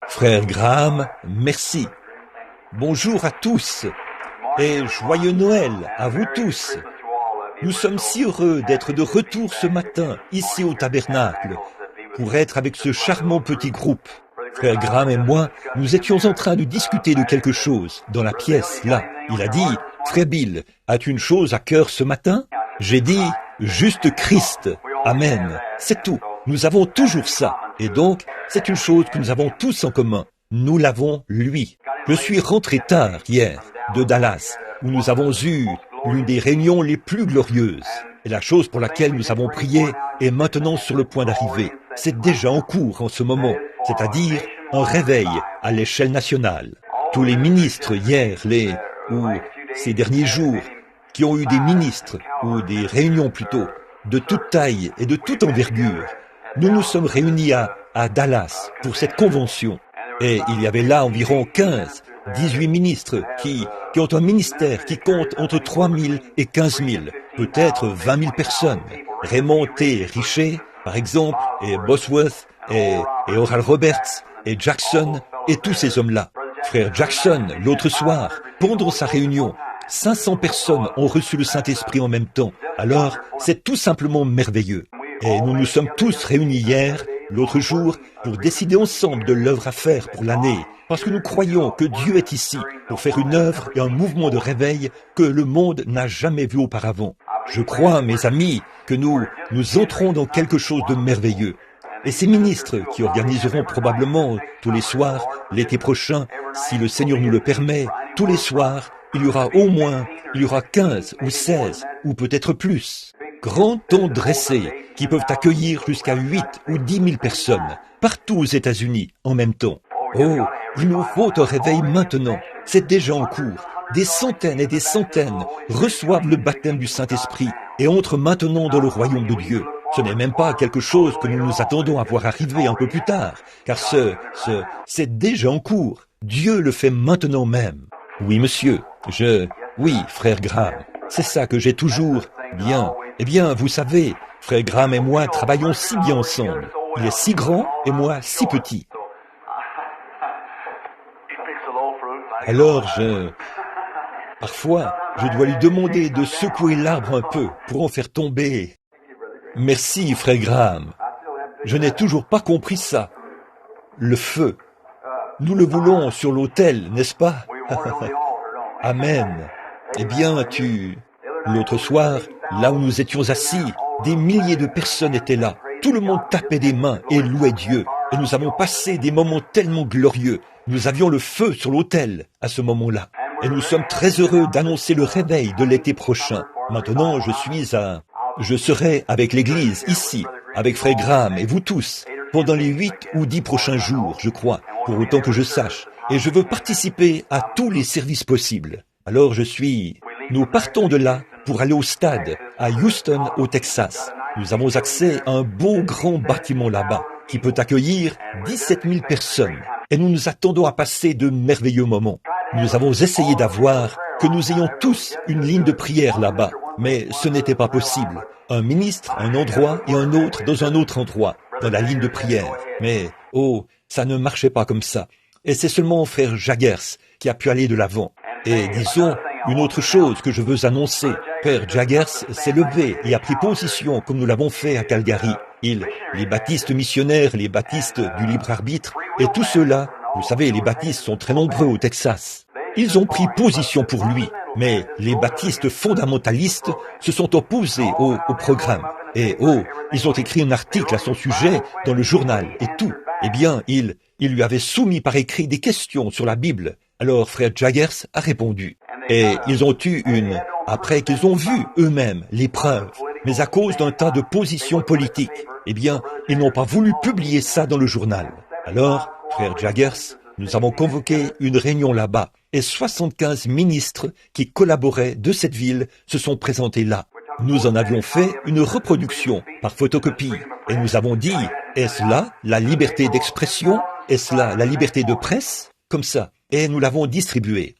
Frère Graham, merci. Bonjour à tous et joyeux Noël à vous tous. Nous sommes si heureux d'être de retour ce matin ici au tabernacle pour être avec ce charmant petit groupe. Frère Graham et moi, nous étions en train de discuter de quelque chose dans la pièce, là. Il a dit, « Frère Bill, as-tu une chose à cœur ce matin ?» J'ai dit, « Juste Christ. Amen. » C'est tout. Nous avons toujours ça. Et donc, c'est une chose que nous avons tous en commun. Nous l'avons, lui. Je suis rentré tard hier de Dallas, où nous avons eu l'une des réunions les plus glorieuses. Et la chose pour laquelle nous avons prié est maintenant sur le point d'arriver. C'est déjà en cours en ce moment, c'est-à-dire un réveil à l'échelle nationale. Tous les ministres hier, ou ces derniers jours, qui ont eu des ministres, ou des réunions plutôt, de toute taille et de toute envergure, nous nous sommes réunis à Dallas pour cette convention. Et il y avait là environ 18 ministres qui ont un ministère qui compte entre 3 000 et 15 000, peut-être 20 000 personnes. Raymond T. Richer, par exemple, et Bosworth, et Oral Roberts, et Jackson, et tous ces hommes-là. Frère Jackson, l'autre soir, pendant sa réunion, 500 personnes ont reçu le Saint-Esprit en même temps. Alors, c'est tout simplement merveilleux. Et nous nous sommes tous réunis hier, l'autre jour, pour décider ensemble de l'œuvre à faire pour l'année, parce que nous croyons que Dieu est ici pour faire une œuvre et un mouvement de réveil que le monde n'a jamais vu auparavant. Je crois, mes amis, que nous entrons dans quelque chose de merveilleux. Et ces ministres qui organiseront probablement tous les soirs, l'été prochain, si le Seigneur nous le permet, tous les soirs, il y aura 15 ou 16 ou peut-être plus. Grands tents dressés qui peuvent accueillir jusqu'à 8 ou 10 000 personnes, partout aux États-Unis, en même temps. Oh, il nous faut un réveil maintenant. C'est déjà en cours. Des centaines et des centaines reçoivent le baptême du Saint-Esprit et entrent maintenant dans le royaume de Dieu. Ce n'est même pas quelque chose que nous nous attendons à voir arriver un peu plus tard, car c'est déjà en cours. Dieu le fait maintenant même. Oui, monsieur, oui, frère Graham, c'est ça que j'ai toujours, bien. Eh bien, vous savez, frère Graham et moi travaillons si bien ensemble. Il est si grand et moi si petit. Alors parfois, je dois lui demander de secouer l'arbre un peu pour en faire tomber. Merci, frère Graham. Je n'ai toujours pas compris ça. Le feu. Nous le voulons sur l'autel, n'est-ce pas? Amen. Eh bien, L'autre soir, là où nous étions assis, des milliers de personnes étaient là. Tout le monde tapait des mains et louait Dieu. Et nous avons passé des moments tellement glorieux. Nous avions le feu sur l'autel à ce moment-là. Et nous sommes très heureux d'annoncer le réveil de l'été prochain. Maintenant, je serai avec l'église ici, avec frère Graham et vous tous, pendant les 8 ou 10 prochains jours, je crois, pour autant que je sache. Et je veux participer à tous les services possibles. Alors nous partons de là pour aller au stade, à Houston, au Texas. Nous avons accès à un beau grand bâtiment là-bas, qui peut accueillir 17 000 personnes. Et nous nous attendons à passer de merveilleux moments. Nous avons essayé que nous ayons tous une ligne de prière là-bas, mais ce n'était pas possible. Un ministre, un endroit et un autre dans un autre endroit, dans la ligne de prière. Mais, ça ne marchait pas comme ça. Et c'est seulement frère Jaggers qui a pu aller de l'avant. Et disons, une autre chose que je veux annoncer. Frère Jaggers s'est levé et a pris position comme nous l'avons fait à Calgary. Les baptistes missionnaires, les baptistes du libre arbitre, et tous ceux-là, vous savez, les baptistes sont très nombreux au Texas. Ils ont pris position pour lui, mais les baptistes fondamentalistes se sont opposés au programme. Et ils ont écrit un article à son sujet dans le journal et tout. Eh bien, il lui avait soumis par écrit des questions sur la Bible. Alors frère Jaggers a répondu. Et ils ont eu après qu'ils ont vu eux-mêmes les preuves, mais à cause d'un tas de positions politiques, eh bien, ils n'ont pas voulu publier ça dans le journal. Alors, frère Jaggers, nous avons convoqué une réunion là-bas, et 75 ministres qui collaboraient de cette ville se sont présentés là. Nous en avions fait une reproduction par photocopie, et nous avons dit, est-ce là la liberté d'expression? Est-ce là la liberté de presse? Comme ça. Et nous l'avons distribué.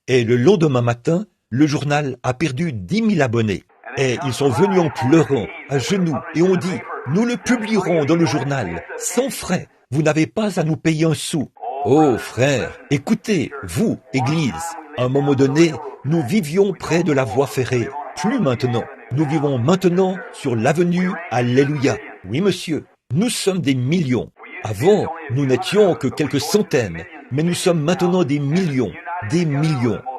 Et le lendemain matin, le journal a perdu 10 000 abonnés. Et ils sont venus en pleurant, à genoux, et ont dit, nous le publierons dans le journal, sans frais. Vous n'avez pas à nous payer un sou. Oh frères, écoutez, vous, Église, à un moment donné, nous vivions près de la voie ferrée. Plus maintenant. Nous vivons maintenant sur l'avenue Alléluia. Oui, monsieur, nous sommes des millions. Avant, nous n'étions que quelques centaines, mais nous sommes maintenant des millions.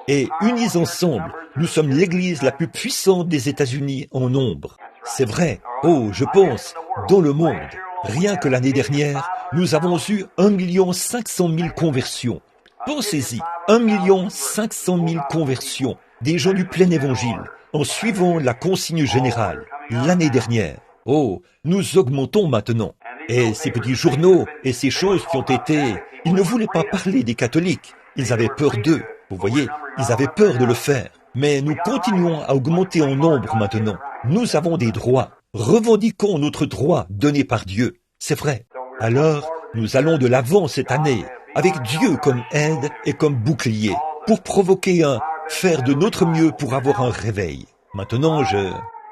Et unis ensemble, nous sommes l'église la plus puissante des États-Unis en nombre. C'est vrai. Oh, je pense, dans le monde, rien que l'année dernière, nous avons eu 1 500 000 conversions. Pensez-y, 1 500 000 conversions, des gens du plein évangile, en suivant la consigne générale, l'année dernière. Oh, nous augmentons maintenant. Et ces petits journaux et ces choses qui ont été... Ils ne voulaient pas parler des catholiques. Ils avaient peur d'eux. Vous voyez, ils avaient peur de le faire. Mais nous continuons à augmenter en nombre maintenant. Nous avons des droits. Revendiquons notre droit donné par Dieu. C'est vrai. Alors, nous allons de l'avant cette année, avec Dieu comme aide et comme bouclier, pour provoquer faire de notre mieux pour avoir un réveil. Maintenant,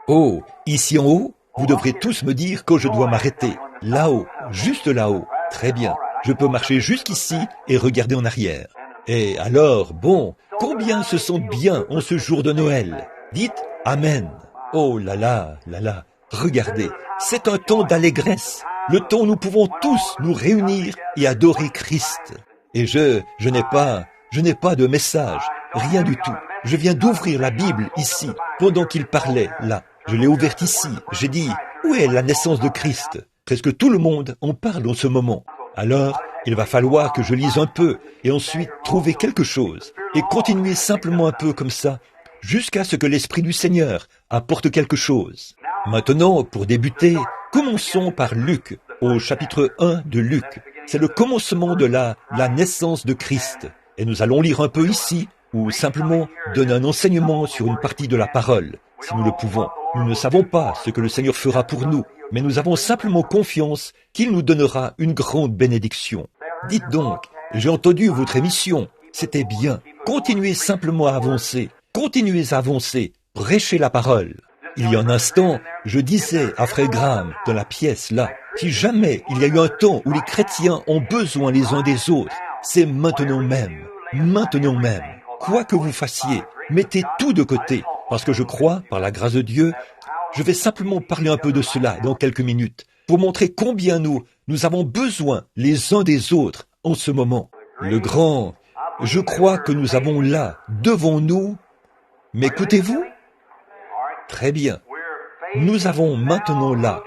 Oh, ici en haut, vous devrez tous me dire quand je dois m'arrêter. Là-haut, juste là-haut. Très bien. Je peux marcher jusqu'ici et regarder en arrière. Et alors, bon, combien se sentent bien en ce jour de Noël? Dites Amen. Oh là là, regardez, c'est un temps d'allégresse, le temps où nous pouvons tous nous réunir et adorer Christ. Et je n'ai pas de message, rien du tout. Je viens d'ouvrir la Bible ici, pendant qu'il parlait, là. Je l'ai ouverte ici, j'ai dit, où est la naissance de Christ? Presque tout le monde en parle en ce moment. Alors, il va falloir que je lise un peu, et ensuite trouver quelque chose, et continuer simplement un peu comme ça, jusqu'à ce que l'Esprit du Seigneur apporte quelque chose. Maintenant, pour débuter, commençons par Luc, au chapitre 1 de Luc. C'est le commencement de la naissance de Christ. Et nous allons lire un peu ici, ou simplement donner un enseignement sur une partie de la parole, si nous le pouvons. Nous ne savons pas ce que le Seigneur fera pour nous, mais nous avons simplement confiance qu'il nous donnera une grande bénédiction. Dites donc, j'ai entendu votre émission, c'était bien. Continuez simplement à avancer. Continuez à avancer, prêchez la parole. Il y a un instant, je disais à Frère Graham, dans la pièce là, si jamais il y a eu un temps où les chrétiens ont besoin les uns des autres, c'est maintenant même. Maintenant même. Quoi que vous fassiez, mettez tout de côté, parce que je crois, par la grâce de Dieu, je vais simplement parler un peu de cela dans quelques minutes, pour montrer combien nous avons besoin les uns des autres en ce moment. Je crois que nous avons là, devant nous, m'écoutez-vous? Très bien. Nous avons maintenant là,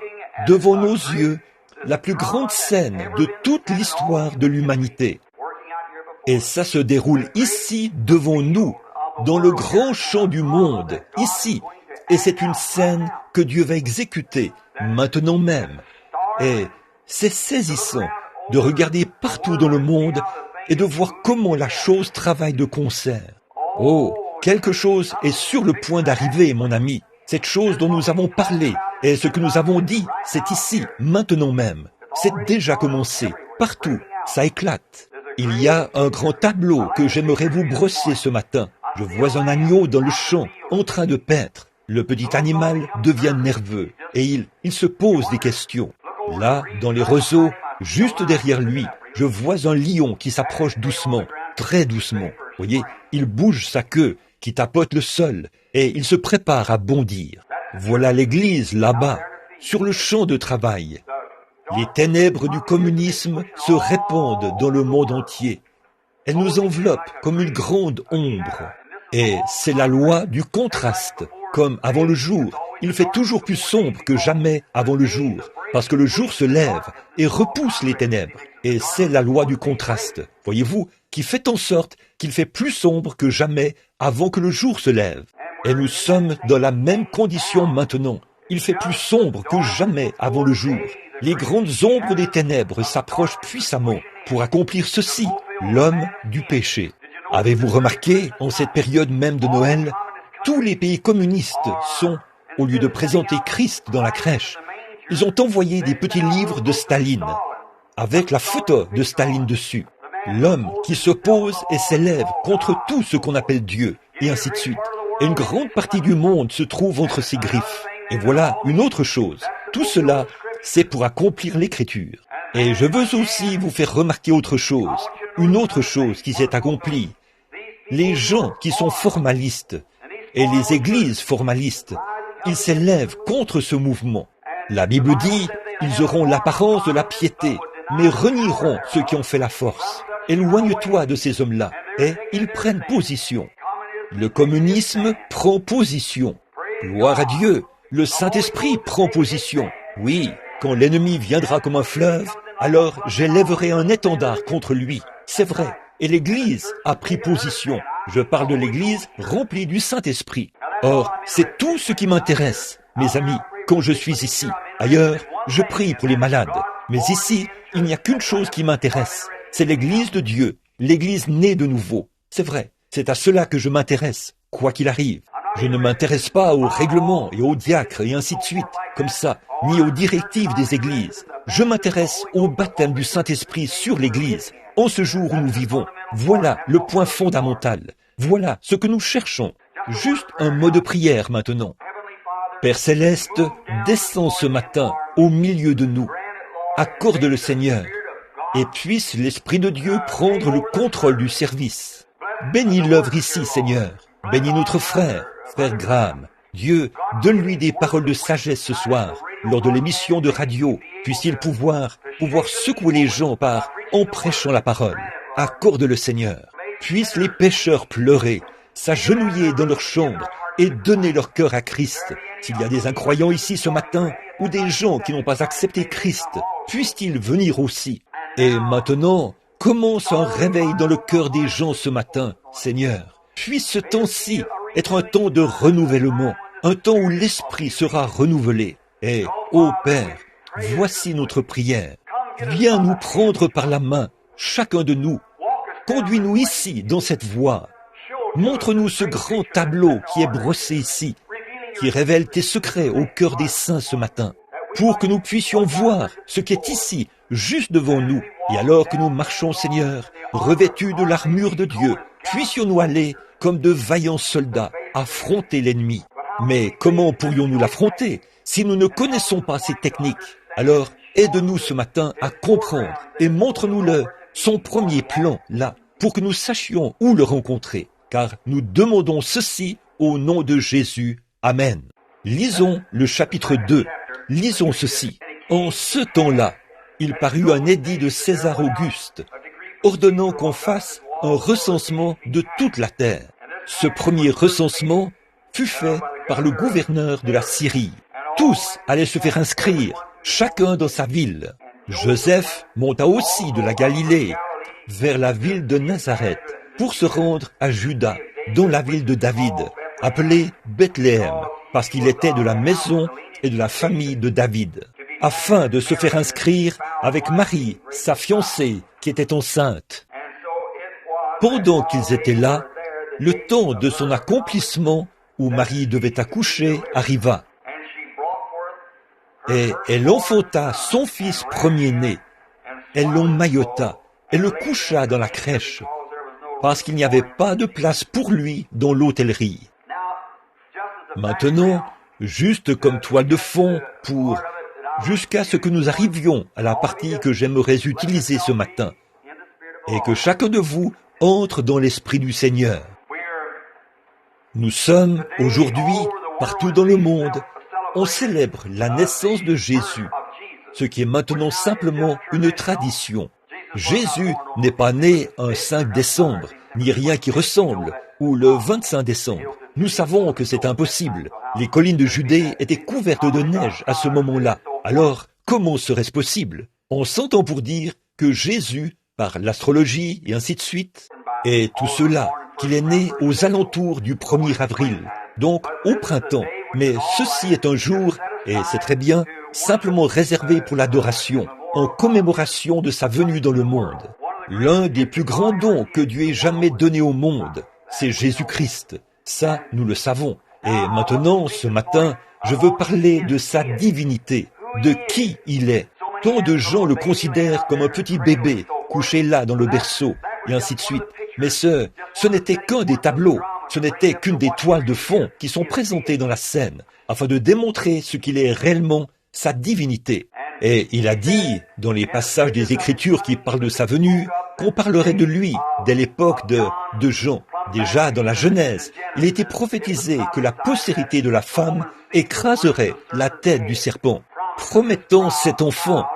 devant nos yeux, la plus grande scène de toute l'histoire de l'humanité. Et ça se déroule ici, devant nous, dans le grand champ du monde, ici. Et c'est une scène que Dieu va exécuter, maintenant même. Et c'est saisissant de regarder partout dans le monde et de voir comment la chose travaille de concert. Oh, quelque chose est sur le point d'arriver, mon ami. Cette chose dont nous avons parlé et ce que nous avons dit, c'est ici, maintenant même. C'est déjà commencé. Partout, ça éclate. Il y a un grand tableau que j'aimerais vous brosser ce matin. Je vois un agneau dans le champ, en train de paître. Le petit animal devient nerveux et il se pose des questions. Là, dans les roseaux, juste derrière lui, je vois un lion qui s'approche doucement, très doucement. Voyez, il bouge sa queue, qui tapote le sol, et il se prépare à bondir. Voilà l'église là-bas, sur le champ de travail. Les ténèbres du communisme se répandent dans le monde entier. Elles nous enveloppent comme une grande ombre. Et c'est la loi du contraste. Comme avant le jour, il fait toujours plus sombre que jamais avant le jour, parce que le jour se lève et repousse les ténèbres. Et c'est la loi du contraste, voyez-vous, qui fait en sorte qu'il fait plus sombre que jamais avant que le jour se lève. Et nous sommes dans la même condition maintenant. Il fait plus sombre que jamais avant le jour. Les grandes ombres des ténèbres s'approchent puissamment pour accomplir ceci, l'homme du péché. Avez-vous remarqué, en cette période même de Noël, tous les pays communistes sont, au lieu de présenter Christ dans la crèche, ils ont envoyé des petits livres de Staline, avec la photo de Staline dessus. L'homme qui s'oppose et s'élève contre tout ce qu'on appelle Dieu, et ainsi de suite. Et une grande partie du monde se trouve entre ses griffes. Et voilà une autre chose. Tout cela, c'est pour accomplir l'écriture. Et je veux aussi vous faire remarquer autre chose. une autre chose qui s'est accomplie. Les gens qui sont formalistes et les églises formalistes, ils s'élèvent contre ce mouvement. La Bible dit, ils auront l'apparence de la piété, mais renieront ceux qui ont fait la force. Éloigne-toi de ces hommes-là, et ils prennent position. Le communisme prend position. Gloire à Dieu, le Saint-Esprit prend position. Oui, quand l'ennemi viendra comme un fleuve, alors j'élèverai un étendard contre lui. C'est vrai, et l'Église a pris position. Je parle de l'Église remplie du Saint-Esprit. Or, c'est tout ce qui m'intéresse, mes amis, quand je suis ici. Ailleurs, je prie pour les malades. Mais ici, il n'y a qu'une chose qui m'intéresse. C'est l'Église de Dieu, l'Église née de nouveau. C'est vrai, c'est à cela que je m'intéresse, quoi qu'il arrive. Je ne m'intéresse pas aux règlements et aux diacres et ainsi de suite, comme ça, ni aux directives des églises. Je m'intéresse au baptême du Saint-Esprit sur l'Église, en ce jour où nous vivons. Voilà le point fondamental. Voilà ce que nous cherchons. Juste un mot de prière maintenant. Père Céleste, descends ce matin au milieu de nous. Accorde le Seigneur, et puisse l'Esprit de Dieu prendre le contrôle du service. Bénis l'œuvre ici, Seigneur. Bénis notre frère Graham. Dieu, donne-lui des paroles de sagesse ce soir, lors de l'émission de radio. Puisse-t-il pouvoir secouer les gens en prêchant la parole. Accorde le Seigneur. Puissent les pécheurs pleurer, s'agenouiller dans leur chambre et donner leur cœur à Christ. S'il y a des incroyants ici ce matin, ou des gens qui n'ont pas accepté Christ, puissent-ils venir aussi. Et maintenant, commence un réveil dans le cœur des gens ce matin, Seigneur. Puisse ce temps-ci être un temps de renouvellement, un temps où l'esprit sera renouvelé. Et, ô Père, voici notre prière. Viens nous prendre par la main, chacun de nous. Conduis-nous ici, dans cette voie. Montre-nous ce grand tableau qui est brossé ici, qui révèle tes secrets au cœur des saints ce matin, pour que nous puissions voir ce qui est ici, juste devant nous. Et alors que nous marchons, Seigneur, revêtus de l'armure de Dieu, puissions-nous aller comme de vaillants soldats, affronter l'ennemi. Mais comment pourrions-nous l'affronter si nous ne connaissons pas ces techniques? Alors, aide-nous ce matin à comprendre et montre-nous son premier plan, là, pour que nous sachions où le rencontrer. Car nous demandons ceci au nom de Jésus. Amen. Lisons le chapitre 2. Lisons ceci. En ce temps-là, il parut un édit de César Auguste, ordonnant qu'on fasse un recensement de toute la terre. Ce premier recensement fut fait par le gouverneur de la Syrie. Tous allaient se faire inscrire, chacun dans sa ville. Joseph monta aussi de la Galilée vers la ville de Nazareth pour se rendre à Juda, dans la ville de David, appelée Bethléem, parce qu'il était de la maison et de la famille de David, afin de se faire inscrire avec Marie, sa fiancée, qui était enceinte. Pendant qu'ils étaient là, le temps de son accomplissement, où Marie devait accoucher, arriva. Et elle enfanta son fils premier-né. Elle l'emmaillota et le coucha dans la crèche, parce qu'il n'y avait pas de place pour lui dans l'hôtellerie. Maintenant, juste comme toile de fond jusqu'à ce que nous arrivions à la partie que j'aimerais utiliser ce matin, et que chacun de vous entre dans l'esprit du Seigneur. Nous sommes aujourd'hui, partout dans le monde, on célèbre la naissance de Jésus, ce qui est maintenant simplement une tradition. Jésus n'est pas né un 5 décembre, ni rien qui ressemble, ou le 25 décembre. Nous savons que c'est impossible. Les collines de Judée étaient couvertes de neige à ce moment-là. Alors, comment serait-ce possible? On s'entend pour dire que Jésus, par l'astrologie et ainsi de suite, et tout cela, qu'il est né aux alentours du 1er avril, donc au printemps. Mais ceci est un jour, et c'est très bien, simplement réservé pour l'adoration, en commémoration de sa venue dans le monde. L'un des plus grands dons que Dieu ait jamais donné au monde, c'est Jésus-Christ. Ça, nous le savons. Et maintenant, ce matin, je veux parler de sa divinité, de qui il est. Tant de gens le considèrent comme un petit bébé, couché là dans le berceau, et ainsi de suite. Mais ce n'était qu'un des tableaux, ce n'était qu'une des toiles de fond qui sont présentées dans la scène, afin de démontrer ce qu'il est réellement, sa divinité. Et il a dit, dans les passages des Écritures qui parlent de sa venue, qu'on parlerait de lui dès l'époque de Jean. Déjà dans la Genèse, il était prophétisé que la postérité de la femme écraserait la tête du serpent, promettant cet enfant,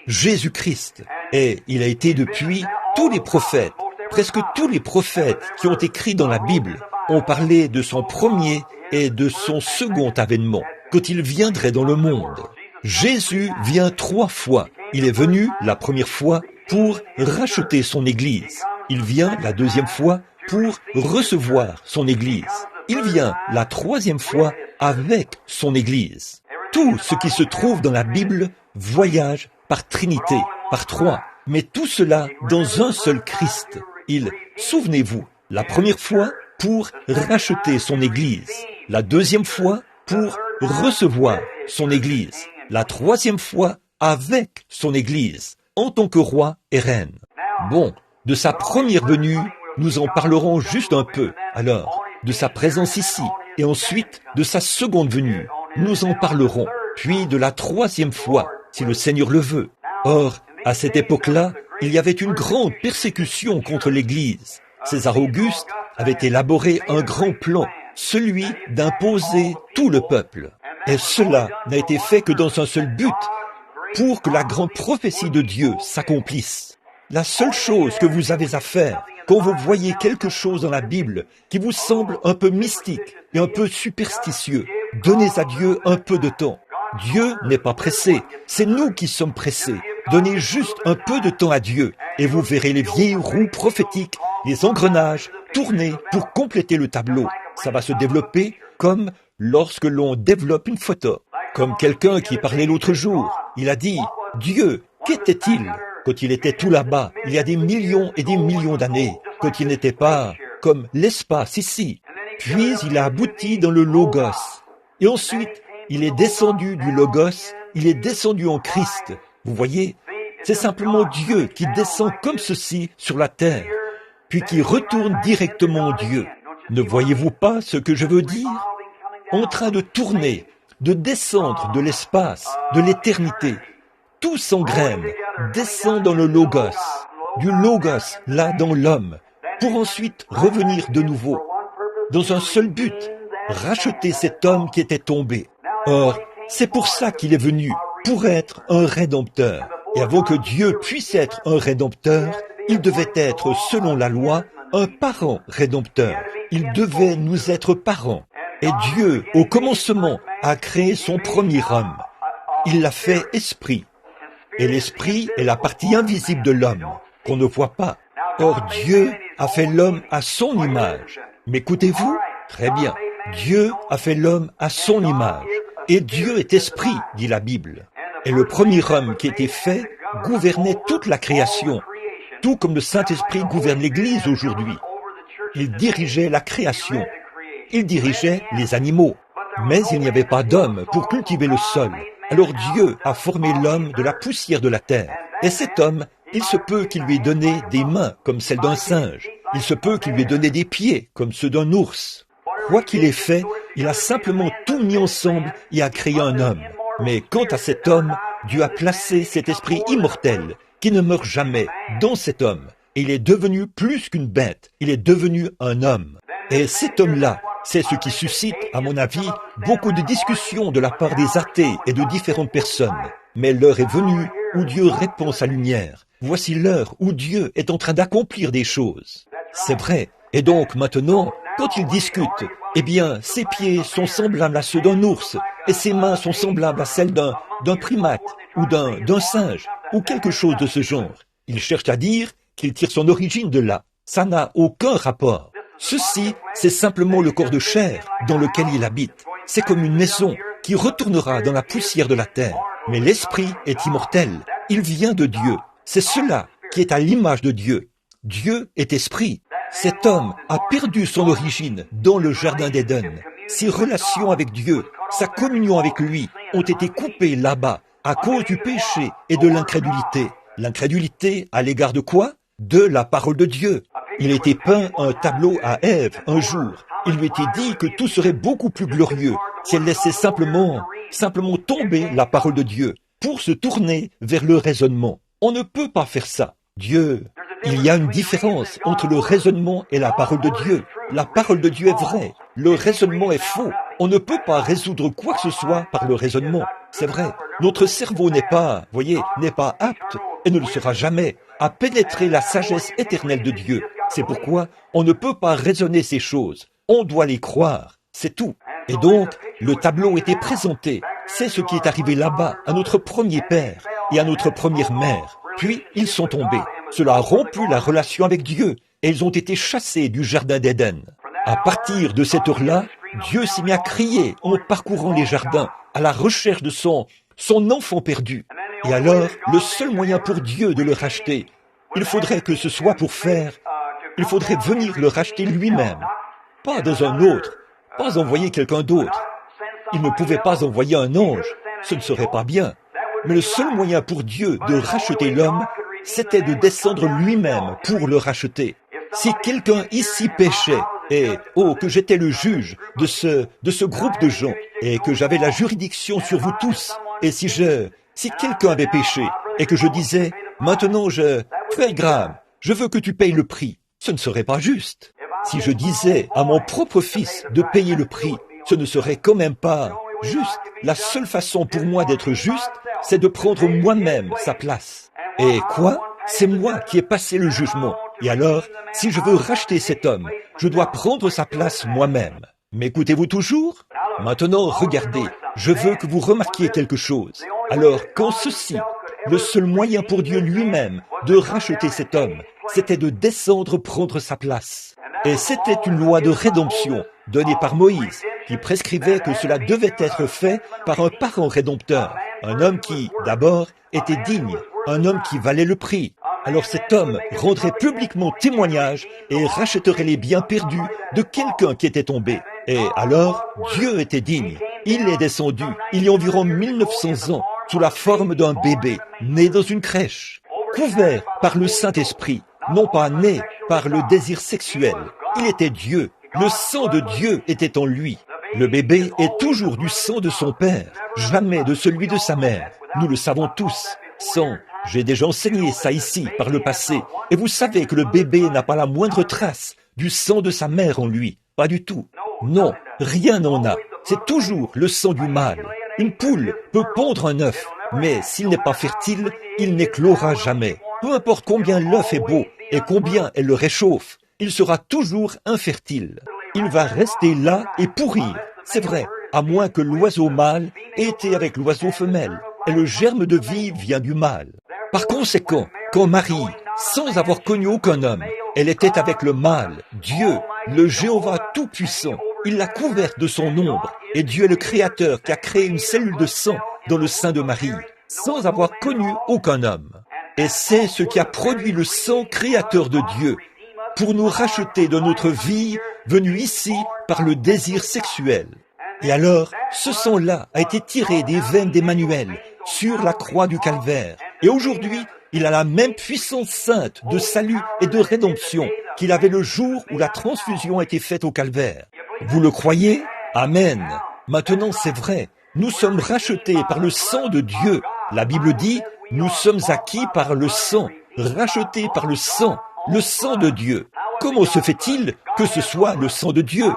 Jésus-Christ. Et il a été depuis tous les prophètes, presque tous les prophètes qui ont écrit dans la Bible, ont parlé de son premier et de son second avènement, quand il viendrait dans le monde. Jésus vient 3 fois. Il est venu la première fois pour racheter son Église. Il vient la deuxième fois pour recevoir son Église. Il vient la 3e fois avec son Église. Tout ce qui se trouve dans la Bible voyage par Trinité, par 3, mais tout cela dans un seul Christ. Souvenez-vous, la première fois pour racheter son Église, la deuxième fois pour recevoir son Église, la 3e fois avec son Église, en tant que roi et reine. Bon, de sa première venue, nous en parlerons juste un peu, alors, de sa présence ici, et ensuite de sa seconde venue, nous en parlerons, puis de la 3e fois, si le Seigneur le veut. Or, à cette époque-là, il y avait une grande persécution contre l'Église. César Auguste avait élaboré un grand plan, celui d'imposer tout le peuple. Et cela n'a été fait que dans un seul but, pour que la grande prophétie de Dieu s'accomplisse. La seule chose que vous avez à faire, quand vous voyez quelque chose dans la Bible qui vous semble un peu mystique et un peu superstitieux, donnez à Dieu un peu de temps. Dieu n'est pas pressé, c'est nous qui sommes pressés. Donnez juste un peu de temps à Dieu et vous verrez les vieilles roues prophétiques, les engrenages tourner pour compléter le tableau. Ça va se développer comme lorsque l'on développe une photo. Comme quelqu'un qui parlait l'autre jour, il a dit « Dieu, qu'était-il quand il était tout là-bas, il y a des millions et des millions d'années, quand il n'était pas comme l'espace ici. Puis il a abouti dans le Logos. Et ensuite, il est descendu du Logos, il est descendu en Christ. Vous voyez, c'est simplement Dieu qui descend comme ceci sur la terre, puis qui retourne directement en Dieu. Ne voyez-vous pas ce que je veux dire? En train de tourner, de descendre de l'espace, de l'éternité. Tout s'engraine, descend dans le Logos, du Logos là dans l'homme, pour ensuite revenir de nouveau, dans un seul but, racheter cet homme qui était tombé. Or, c'est pour ça qu'il est venu, pour être un rédempteur. Et avant que Dieu puisse être un rédempteur, il devait être, selon la loi, un parent rédempteur. Il devait nous être parents. Et Dieu, au commencement, a créé son premier homme. Il l'a fait esprit. Et l'esprit est la partie invisible de l'homme, qu'on ne voit pas. Or Dieu a fait l'homme à son image. M'écoutez-vous? Très bien. Dieu a fait l'homme à son image. Et Dieu est esprit, dit la Bible. Et le premier homme qui était fait gouvernait toute la création, tout comme le Saint-Esprit gouverne l'Église aujourd'hui. Il dirigeait la création. Il dirigeait les animaux. Mais il n'y avait pas d'homme pour cultiver le sol. Alors Dieu a formé l'homme de la poussière de la terre. Et cet homme, il se peut qu'il lui ait donné des mains comme celles d'un singe. Il se peut qu'il lui ait donné des pieds comme ceux d'un ours. Quoi qu'il ait fait, il a simplement tout mis ensemble et a créé un homme. Mais quant à cet homme, Dieu a placé cet esprit immortel qui ne meurt jamais dans cet homme. Et il est devenu plus qu'une bête. Il est devenu un homme. Et cet homme-là, c'est ce qui suscite, à mon avis, beaucoup de discussions de la part des athées et de différentes personnes. Mais l'heure est venue où Dieu répand sa lumière. Voici l'heure où Dieu est en train d'accomplir des choses. C'est vrai. Et donc maintenant, quand il discute, eh bien, ses pieds sont semblables à ceux d'un ours et ses mains sont semblables à celles d'un primate ou d'un singe ou quelque chose de ce genre. Il cherche à dire qu'il tire son origine de là. Ça n'a aucun rapport. Ceci, c'est simplement le corps de chair dans lequel il habite. C'est comme une maison qui retournera dans la poussière de la terre. Mais l'esprit est immortel. Il vient de Dieu. C'est cela qui est à l'image de Dieu. Dieu est esprit. Cet homme a perdu son origine dans le jardin d'Éden. Ses relations avec Dieu, sa communion avec lui ont été coupées là-bas à cause du péché et de l'incrédulité. L'incrédulité à l'égard de quoi? De la parole de Dieu. Il a été peint un tableau à Ève un jour. Il lui était dit que tout serait beaucoup plus glorieux si elle laissait simplement tomber la parole de Dieu pour se tourner vers le raisonnement. On ne peut pas faire ça. Dieu, Il y a une différence entre le raisonnement et la parole de Dieu. La parole de Dieu est vraie. Le raisonnement est faux. On ne peut pas résoudre quoi que ce soit par le raisonnement. C'est vrai. Notre cerveau n'est pas apte, et ne le sera jamais, à pénétrer la sagesse éternelle de Dieu. C'est pourquoi on ne peut pas raisonner ces choses. On doit les croire. C'est tout. Et donc, le tableau était présenté. C'est ce qui est arrivé là-bas, à notre premier père et à notre première mère. Puis, ils sont tombés. Cela a rompu la relation avec Dieu, et ils ont été chassés du jardin d'Éden. À partir de cette heure-là, Dieu s'est mis à crier en parcourant les jardins, à la recherche de son enfant perdu. Et alors, le seul moyen pour Dieu de le racheter, il faudrait que ce soit il faudrait venir le racheter lui-même. Pas dans un autre, pas envoyer quelqu'un d'autre. Il ne pouvait pas envoyer un ange, ce ne serait pas bien. Mais le seul moyen pour Dieu de racheter l'homme, c'était de descendre lui-même pour le racheter. Si quelqu'un ici péchait, et que j'étais le juge de ce groupe de gens, et que j'avais la juridiction sur vous tous, et si quelqu'un avait péché, et que je disais, maintenant Frère Graham, je veux que tu payes le prix, ce ne serait pas juste. Si je disais à mon propre fils de payer le prix, ce ne serait quand même pas juste. La seule façon pour moi d'être juste, c'est de prendre moi-même sa place. Et quoi? C'est moi qui ai passé le jugement. Et alors, si je veux racheter cet homme, je dois prendre sa place moi-même. M'écoutez-vous toujours? Maintenant, regardez, je veux que vous remarquiez quelque chose. Alors, quand le seul moyen pour Dieu lui-même de racheter cet homme, c'était de descendre prendre sa place. Et c'était une loi de rédemption donnée par Moïse, qui prescrivait que cela devait être fait par un parent rédempteur, un homme qui, d'abord, était digne, un homme qui valait le prix. Alors cet homme rendrait publiquement témoignage et rachèterait les biens perdus de quelqu'un qui était tombé. Et alors, Dieu était digne. Il est descendu, il y a environ 1900 ans, sous la forme d'un bébé, né dans une crèche, couvert par le Saint-Esprit, non pas né par le désir sexuel. Il était Dieu. Le sang de Dieu était en lui. Le bébé est toujours du sang de son père, jamais de celui de sa mère. Nous le savons tous. J'ai déjà enseigné ça ici, par le passé, et vous savez que le bébé n'a pas la moindre trace du sang de sa mère en lui. Pas du tout. Non, rien n'en a. C'est toujours le sang du mâle. Une poule peut pondre un œuf, mais s'il n'est pas fertile, il n'éclora jamais. Peu importe combien l'œuf est beau et combien elle le réchauffe, il sera toujours infertile. Il va rester là et pourrir. C'est vrai, à moins que l'oiseau mâle ait été avec l'oiseau femelle. Et le germe de vie vient du mâle. Par conséquent, quand Marie, sans avoir connu aucun homme, elle était avec le mâle, Dieu, le Jéhovah Tout-Puissant, il l'a couverte de son ombre, et Dieu est le Créateur qui a créé une cellule de sang dans le sein de Marie, sans avoir connu aucun homme. Et c'est ce qui a produit le sang créateur de Dieu, pour nous racheter de notre vie venue ici par le désir sexuel. Et alors, ce sang-là a été tiré des veines d'Emmanuel sur la croix du Calvaire. Et aujourd'hui, il a la même puissance sainte de salut et de rédemption qu'il avait le jour où la transfusion a été faite au Calvaire. Vous le croyez? Amen. Maintenant, c'est vrai. Nous sommes rachetés par le sang de Dieu. La Bible dit, nous sommes acquis par le sang, rachetés par le sang de Dieu. Comment se fait-il que ce soit le sang de Dieu?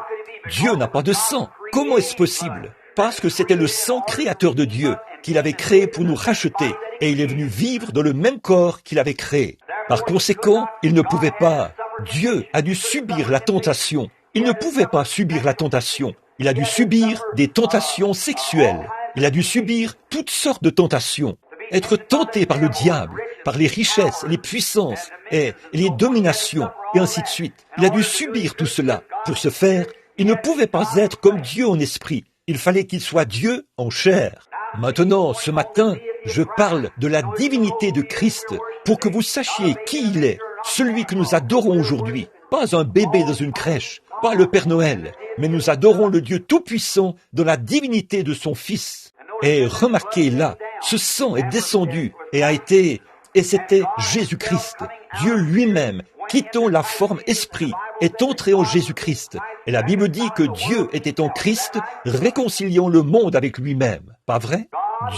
Dieu n'a pas de sang. Comment est-ce possible? Parce que c'était le sang créateur de Dieu qu'il avait créé pour nous racheter, et il est venu vivre dans le même corps qu'il avait créé. Par conséquent, il ne pouvait pas. Dieu a dû subir la tentation. Il ne pouvait pas subir la tentation. Il a dû subir des tentations sexuelles. Il a dû subir toutes sortes de tentations. Être tenté par le diable, par les richesses, les puissances et les dominations, et ainsi de suite. Il a dû subir tout cela. Pour ce faire, il ne pouvait pas être comme Dieu en esprit. Il fallait qu'il soit Dieu en chair. Maintenant, ce matin, je parle de la divinité de Christ pour que vous sachiez qui il est, celui que nous adorons aujourd'hui. Pas un bébé dans une crèche, pas le Père Noël, mais nous adorons le Dieu Tout-Puissant dans la divinité de son Fils. Et remarquez là, ce sang est descendu et c'était Jésus-Christ, Dieu lui-même, quittant la forme esprit, est entré en Jésus-Christ. Et la Bible dit que Dieu était en Christ, réconciliant le monde avec lui-même. Pas vrai?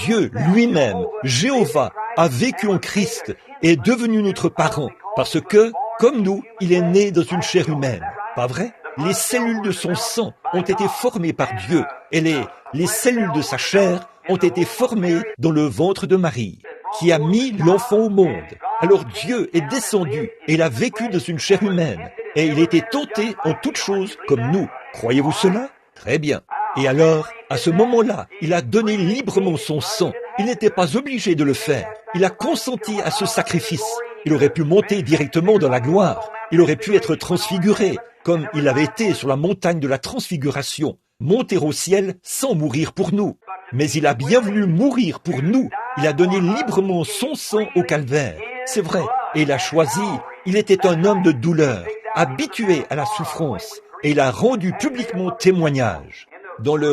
Dieu lui-même, Jéhovah, a vécu en Christ et est devenu notre parent. Parce que, comme nous, il est né dans une chair humaine. Pas vrai? Les cellules de son sang ont été formées par Dieu et les cellules de sa chair ont été formées dans le ventre de Marie, qui a mis l'enfant au monde. Alors Dieu est descendu et il a vécu dans une chair humaine et il était tenté en toutes choses comme nous. Croyez-vous cela? Très bien. Et alors, à ce moment-là, il a donné librement son sang. Il n'était pas obligé de le faire. Il a consenti à ce sacrifice. Il aurait pu monter directement dans la gloire. Il aurait pu être transfiguré, comme il avait été sur la montagne de la transfiguration, monter au ciel sans mourir pour nous. Mais il a bien voulu mourir pour nous. Il a donné librement son sang au calvaire. C'est vrai. Et il a choisi. Il était un homme de douleur, habitué à la souffrance. Et il a rendu publiquement témoignage. Dans le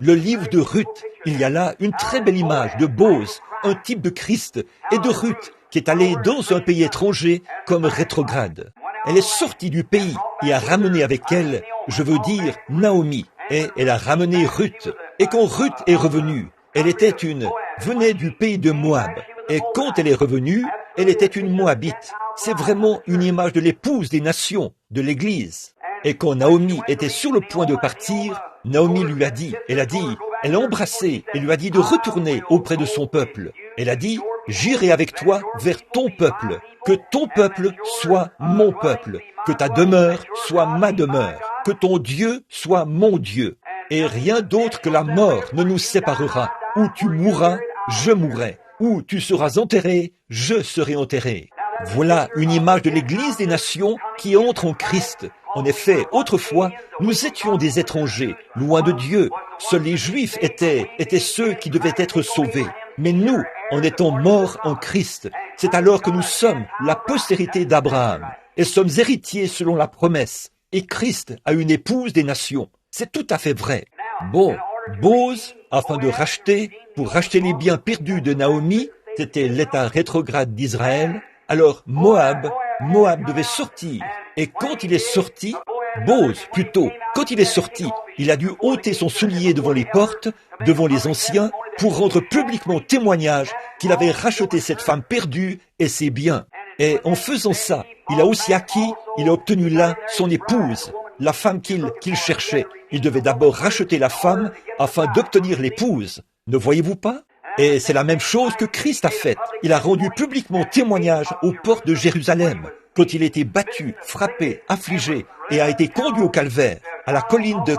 livre de Ruth, il y a là une très belle image de Boz, un type de Christ, et de Ruth, qui est allée dans un pays étranger comme rétrograde. Elle est sortie du pays et a ramené avec elle, je veux dire, Naomi. Et elle a ramené Ruth. Et quand Ruth est revenue, venait du pays de Moab. Et quand elle est revenue, elle était une Moabite. C'est vraiment une image de l'épouse des nations, de l'Église. Et quand Naomi était sur le point de partir, Naomi lui a dit, elle l'a embrassé et lui a dit de retourner auprès de son peuple. Elle a dit, j'irai avec toi vers ton peuple, que ton peuple soit mon peuple, que ta demeure soit ma demeure, que ton Dieu soit mon Dieu. Et rien d'autre que la mort ne nous séparera. Où tu mourras, je mourrai. Où tu seras enterré, je serai enterré. Voilà une image de l'Église des nations qui entre en Christ. En effet, autrefois, nous étions des étrangers, loin de Dieu. Seuls les Juifs étaient ceux qui devaient être sauvés. Mais nous, en étant morts en Christ, c'est alors que nous sommes la postérité d'Abraham et sommes héritiers selon la promesse. Et Christ a une épouse des nations. C'est tout à fait vrai. Bon, Boz, afin de pour racheter les biens perdus de Naomi, c'était l'état rétrograde d'Israël. Alors Moab devait sortir. Et quand il est sorti, Boz, plutôt, quand il est sorti, il a dû ôter son soulier devant les portes, devant les anciens, pour rendre publiquement témoignage qu'il avait racheté cette femme perdue et ses biens. Et en faisant ça, il a obtenu là son épouse, la femme qu'il cherchait. Il devait d'abord racheter la femme afin d'obtenir l'épouse. Ne voyez-vous pas? Et c'est la même chose que Christ a faite. Il a rendu publiquement témoignage aux portes de Jérusalem, quand il était battu, frappé, affligé, et a été conduit au calvaire, à la colline de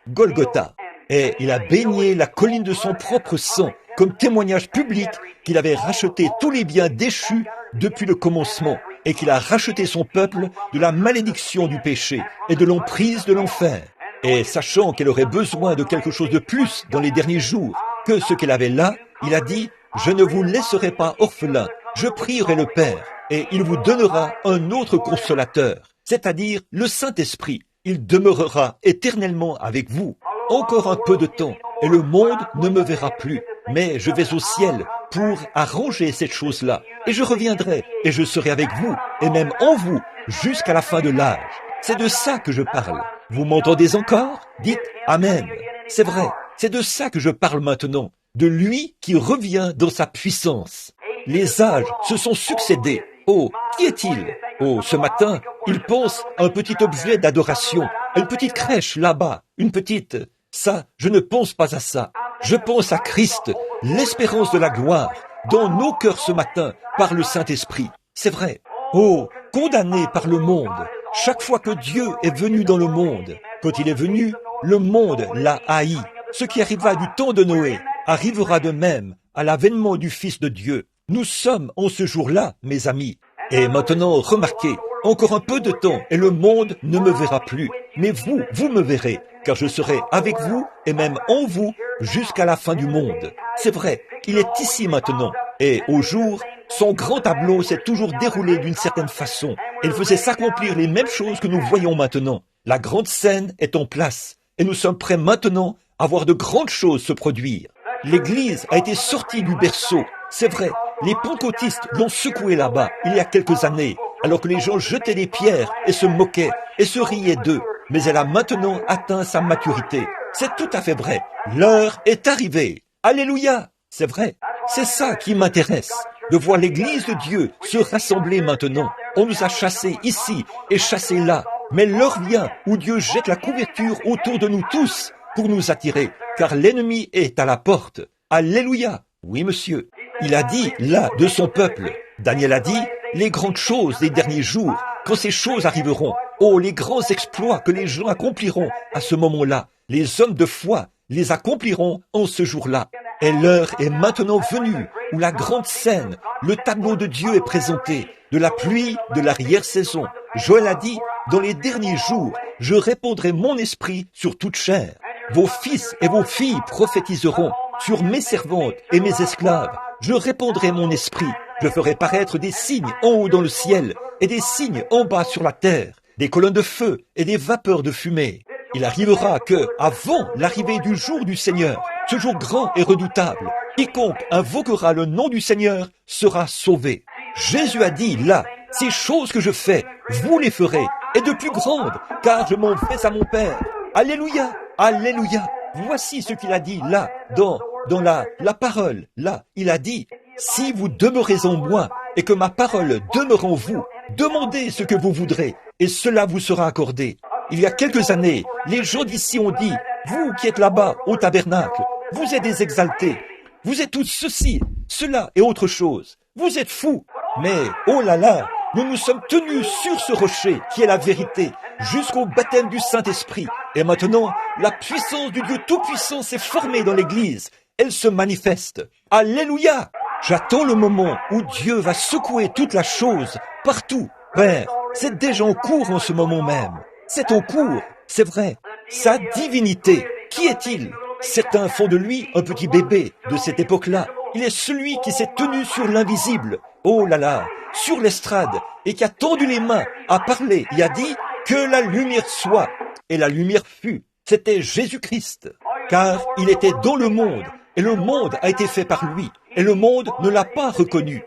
Golgotha. Et il a baigné la colline de son propre sang, comme témoignage public qu'il avait racheté tous les biens déchus depuis le commencement, et qu'il a racheté son peuple de la malédiction du péché et de l'emprise de l'enfer. Et sachant qu'elle aurait besoin de quelque chose de plus dans les derniers jours que ce qu'elle avait là, il a dit, « Je ne vous laisserai pas orphelin, je prierai le Père, et il vous donnera un autre consolateur, c'est-à-dire le Saint-Esprit. Il demeurera éternellement avec vous. Encore un peu de temps, et le monde ne me verra plus, mais je vais au ciel pour arranger cette chose-là, et je reviendrai, et je serai avec vous, et même en vous, jusqu'à la fin de l'âge. » C'est de ça que je parle. Vous m'entendez encore? Dites Amen. C'est vrai, c'est de ça que je parle maintenant, de lui qui revient dans sa puissance. Les âges se sont succédés. Oh, qui est-il? Oh, ce matin, il pense à un petit objet d'adoration, à une petite crèche là-bas, une petite... Ça, je ne pense pas à ça. Je pense à Christ, l'espérance de la gloire, dans nos cœurs ce matin, par le Saint-Esprit. C'est vrai. Oh, condamné par le monde. Chaque fois que Dieu est venu dans le monde, quand il est venu, le monde l'a haï. Ce qui arriva du temps de Noé arrivera de même à l'avènement du Fils de Dieu. Nous sommes en ce jour-là, mes amis. Et maintenant, remarquez, encore un peu de temps et le monde ne me verra plus. Mais vous me verrez, car je serai avec vous et même en vous jusqu'à la fin du monde. C'est vrai, il est ici maintenant. Et au jour, son grand tableau s'est toujours déroulé d'une certaine façon. Il faisait s'accomplir les mêmes choses que nous voyons maintenant. La grande scène est en place. Et nous sommes prêts maintenant à voir de grandes choses se produire. L'Église a été sortie du berceau. C'est vrai, les pentecôtistes l'ont secouée là-bas, il y a quelques années, alors que les gens jetaient des pierres et se moquaient et se riaient d'eux. Mais elle a maintenant atteint sa maturité. C'est tout à fait vrai. L'heure est arrivée. Alléluia! C'est vrai. C'est ça qui m'intéresse. de voir l'Église de Dieu se rassembler maintenant. On nous a chassés ici et chassés là, mais l'heure vient où Dieu jette la couverture autour de nous tous pour nous attirer, car l'ennemi est à la porte. Alléluia! Oui, monsieur. Il a dit, là, de son peuple. Daniel a dit, les grandes choses des derniers jours, quand ces choses arriveront, oh, les grands exploits que les gens accompliront à ce moment-là, les hommes de foi les accompliront en ce jour-là. Et l'heure est maintenant venue où la grande scène, le tableau de Dieu est présenté, de la pluie de l'arrière-saison. Joël a dit, dans les derniers jours, je répandrai mon esprit sur toute chair. Vos fils et vos filles prophétiseront sur mes servantes et mes esclaves. Je répandrai mon esprit. Je ferai paraître des signes en haut dans le ciel et des signes en bas sur la terre, des colonnes de feu et des vapeurs de fumée. Il arrivera que, avant l'arrivée du jour du Seigneur, ce jour grand et redoutable, quiconque invoquera le nom du Seigneur sera sauvé. Jésus a dit là, ces choses que je fais, vous les ferez, et de plus grandes, car je m'en vais à mon Père. Alléluia, alléluia. Voici ce qu'il a dit là, dans la parole. Là, il a dit, si vous demeurez en moi et que ma parole demeure en vous, demandez ce que vous voudrez et cela vous sera accordé. Il y a quelques années, les gens d'ici ont dit, vous qui êtes là-bas au tabernacle, vous êtes des exaltés, vous êtes tous ceci, cela et autre chose. Vous êtes fous. Mais, oh là là, nous nous sommes tenus sur ce rocher qui est la vérité, jusqu'au baptême du Saint-Esprit. Et maintenant, la puissance du Dieu Tout-Puissant s'est formée dans l'Église. Elle se manifeste. Alléluia! J'attends le moment où Dieu va secouer toute la chose, partout. Père, c'est déjà en cours en ce moment même. C'est en cours, c'est vrai. Sa divinité, qui est-il? Certains font de lui un petit bébé de cette époque-là. Il est celui qui s'est tenu sur l'invisible. Oh là là, sur l'estrade, et qui a tendu les mains à parler. Il a dit que la lumière soit. Et la lumière fut. C'était Jésus-Christ. Car il était dans le monde, et le monde a été fait par lui. Et le monde ne l'a pas reconnu.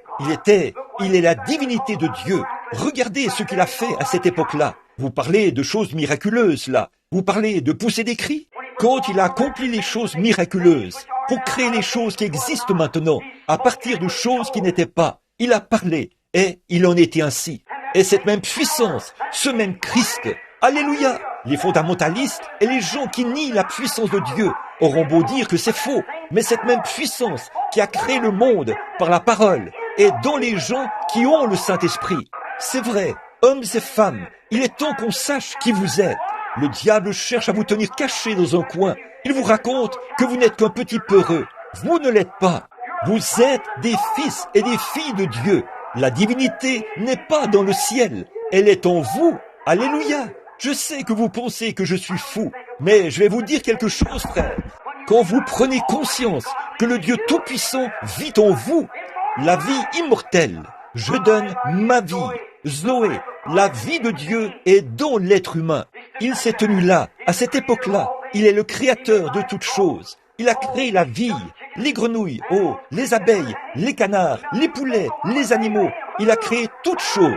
Il est la divinité de Dieu. Regardez ce qu'il a fait à cette époque-là. Vous parlez de choses miraculeuses, là. Vous parlez de pousser des cris. Quand il a accompli les choses miraculeuses, pour créer les choses qui existent maintenant, à partir de choses qui n'étaient pas, il a parlé, et il en était ainsi. Et cette même puissance, ce même Christ, alléluia, les fondamentalistes et les gens qui nient la puissance de Dieu auront beau dire que c'est faux, mais cette même puissance qui a créé le monde par la parole est dans les gens qui ont le Saint-Esprit. C'est vrai, hommes et femmes, il est temps qu'on sache qui vous êtes. Le diable cherche à vous tenir cachés dans un coin. Il vous raconte que vous n'êtes qu'un petit peureux. Vous ne l'êtes pas. Vous êtes des fils et des filles de Dieu. La divinité n'est pas dans le ciel. Elle est en vous. Alléluia. Je sais que vous pensez que je suis fou, mais je vais vous dire quelque chose, frère. Quand vous prenez conscience que le Dieu Tout-Puissant vit en vous, la vie immortelle, je donne ma vie, Zoé, la vie de Dieu est dans l'être humain. Il s'est tenu là, à cette époque-là. Il est le créateur de toutes choses. Il a créé la vie, les grenouilles, oh, les abeilles, les canards, les poulets, les animaux. Il a créé toutes choses.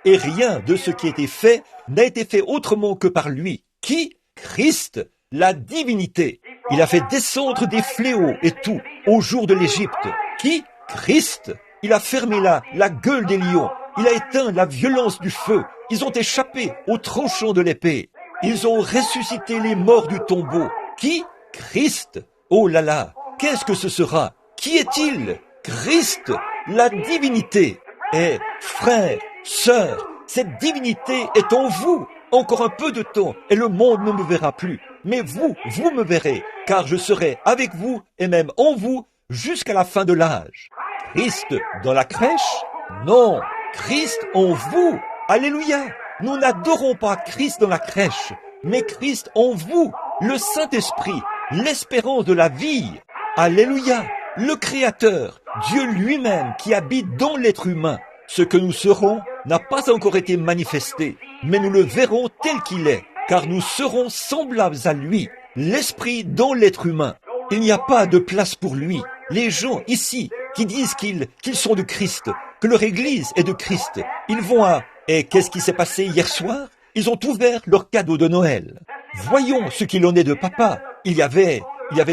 Et rien de ce qui a été fait n'a été fait autrement que par lui. Qui? Christ, la divinité. Il a fait descendre des fléaux et tout au jour de l'Égypte. Qui? Christ. Il a fermé la gueule des lions. Il a éteint la violence du feu. Ils ont échappé au tranchant de l'épée. Ils ont ressuscité les morts du tombeau. Qui? Christ. Oh là là, qu'est-ce que ce sera? Qui est-il? Christ, la divinité. Et frères, sœurs, cette divinité est en vous. Encore un peu de temps et le monde ne me verra plus. Mais vous me verrez, car je serai avec vous et même en vous jusqu'à la fin de l'âge. Christ dans la crèche? Non, Christ en vous. Alléluia. Nous n'adorons pas Christ dans la crèche, mais Christ en vous, le Saint-Esprit, l'espérance de la vie. Alléluia. Le Créateur, Dieu lui-même qui habite dans l'être humain. Ce que nous serons n'a pas encore été manifesté, mais nous le verront tel qu'il est, car nous serons semblables à lui, l'Esprit dans l'être humain. Il n'y a pas de place pour lui. Les gens ici qui disent qu'ils sont de Christ, que leur Église est de Christ, ils vont à... Et qu'est-ce qui s'est passé hier soir? Ils ont ouvert leur cadeau de Noël. Voyons ce qu'il en est de papa. Il y avait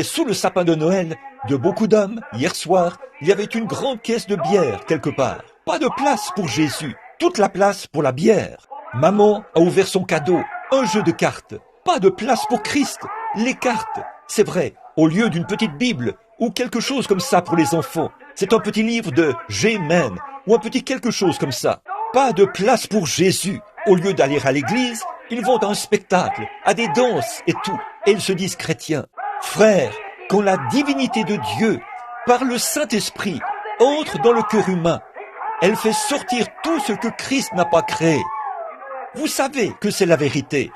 sous le sapin de Noël de beaucoup d'hommes, hier soir, il y avait une grande caisse de bière quelque part. Pas de place pour Jésus, toute la place pour la bière. Maman a ouvert son cadeau, un jeu de cartes. Pas de place pour Christ, les cartes. C'est vrai, au lieu d'une petite Bible ou quelque chose comme ça pour les enfants, c'est un petit livre de G-Men ou un petit quelque chose comme ça. Pas de place pour Jésus. Au lieu d'aller à l'église, ils vont à un spectacle, à des danses et tout, et ils se disent chrétiens. Frères, quand la divinité de Dieu, par le Saint-Esprit, entre dans le cœur humain, elle fait sortir tout ce que Christ n'a pas créé. Vous savez que c'est la vérité.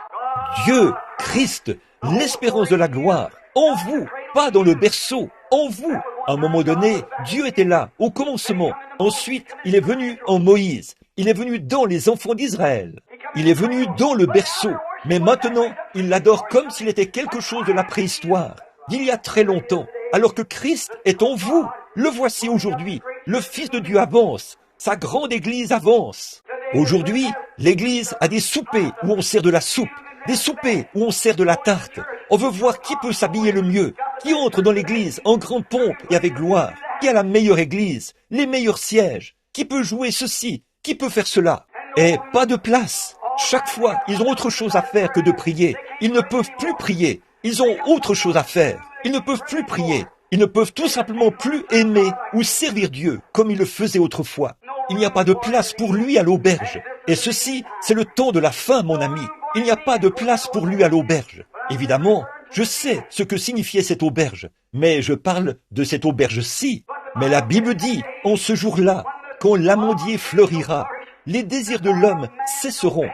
Dieu, Christ, l'espérance de la gloire, en vous, pas dans le berceau, en vous. À un moment donné, Dieu était là, au commencement. Ensuite, il est venu en Moïse. Il est venu dans les enfants d'Israël. Il est venu dans le berceau. Mais maintenant, il l'adore comme s'il était quelque chose de la préhistoire, d'il y a très longtemps, alors que Christ est en vous. Le voici aujourd'hui. Le Fils de Dieu avance. Sa grande église avance. Aujourd'hui, l'église a des soupers où on sert de la soupe, des soupers où on sert de la tarte. On veut voir qui peut s'habiller le mieux, qui entre dans l'église en grande pompe et avec gloire, qui a la meilleure église, les meilleurs sièges, qui peut jouer ceci, qui peut faire cela. Et pas de place. Chaque fois, ils ont autre chose à faire que de prier. Ils ne peuvent plus prier. Ils ont autre chose à faire. Ils ne peuvent plus prier. Ils ne peuvent tout simplement plus aimer ou servir Dieu comme ils le faisaient autrefois. Il n'y a pas de place pour lui à l'auberge. Et ceci, c'est le temps de la fin, mon ami. Il n'y a pas de place pour lui à l'auberge. Évidemment, je sais ce que signifiait cette auberge, mais je parle de cette auberge-ci. Mais la Bible dit, en ce jour-là, quand l'amandier fleurira, les désirs de l'homme cesseront,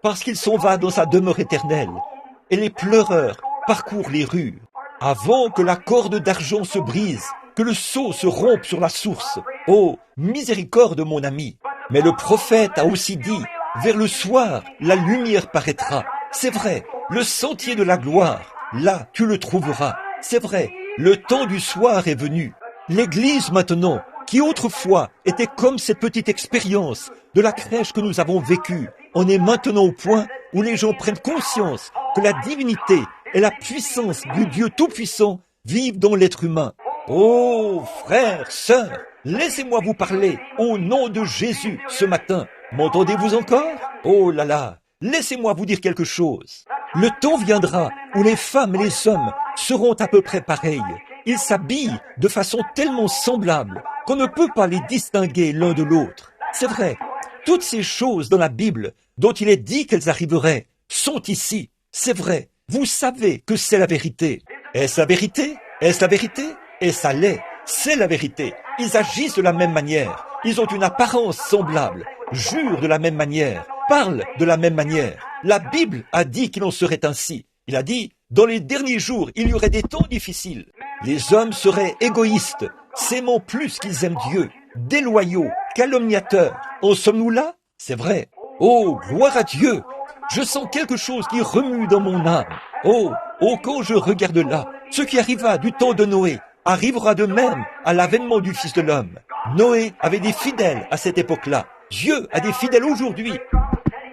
parce qu'il s'en va dans sa demeure éternelle, et les pleureurs parcourent les rues. Avant que la corde d'argent se brise, que le seau se rompe sur la source. Oh, miséricorde, mon ami. Mais le prophète a aussi dit, vers le soir, la lumière paraîtra. C'est vrai, le sentier de la gloire, là, tu le trouveras. C'est vrai, le temps du soir est venu. L'Église maintenant, qui autrefois était comme cette petite expérience de la crèche que nous avons vécue, on est maintenant au point où les gens prennent conscience que la divinité et la puissance du Dieu Tout-Puissant vivent dans l'être humain. Oh, frères, sœurs, laissez-moi vous parler au nom de Jésus ce matin. M'entendez-vous encore? Oh là là, laissez-moi vous dire quelque chose. Le temps viendra où les femmes et les hommes seront à peu près pareils. Ils s'habillent de façon tellement semblable qu'on ne peut pas les distinguer l'un de l'autre. C'est vrai, toutes ces choses dans la Bible dont il est dit qu'elles arriveraient sont ici. C'est vrai, vous savez que c'est la vérité. Est-ce la vérité? Est-ce la vérité? Et ça l'est, c'est la vérité. Ils agissent de la même manière, ils ont une apparence semblable, jurent de la même manière, parlent de la même manière. La Bible a dit qu'il en serait ainsi. Il a dit, dans les derniers jours, il y aurait des temps difficiles. Les hommes seraient égoïstes, s'aimant plus qu'ils aiment Dieu, déloyaux, calomniateurs. En sommes-nous là? C'est vrai. Oh, gloire à Dieu! Je sens quelque chose qui remue dans mon âme. Oh, quand je regarde là, ce qui arriva du temps de Noé arrivera de même à l'avènement du Fils de l'homme. Noé avait des fidèles à cette époque-là. Dieu a des fidèles aujourd'hui.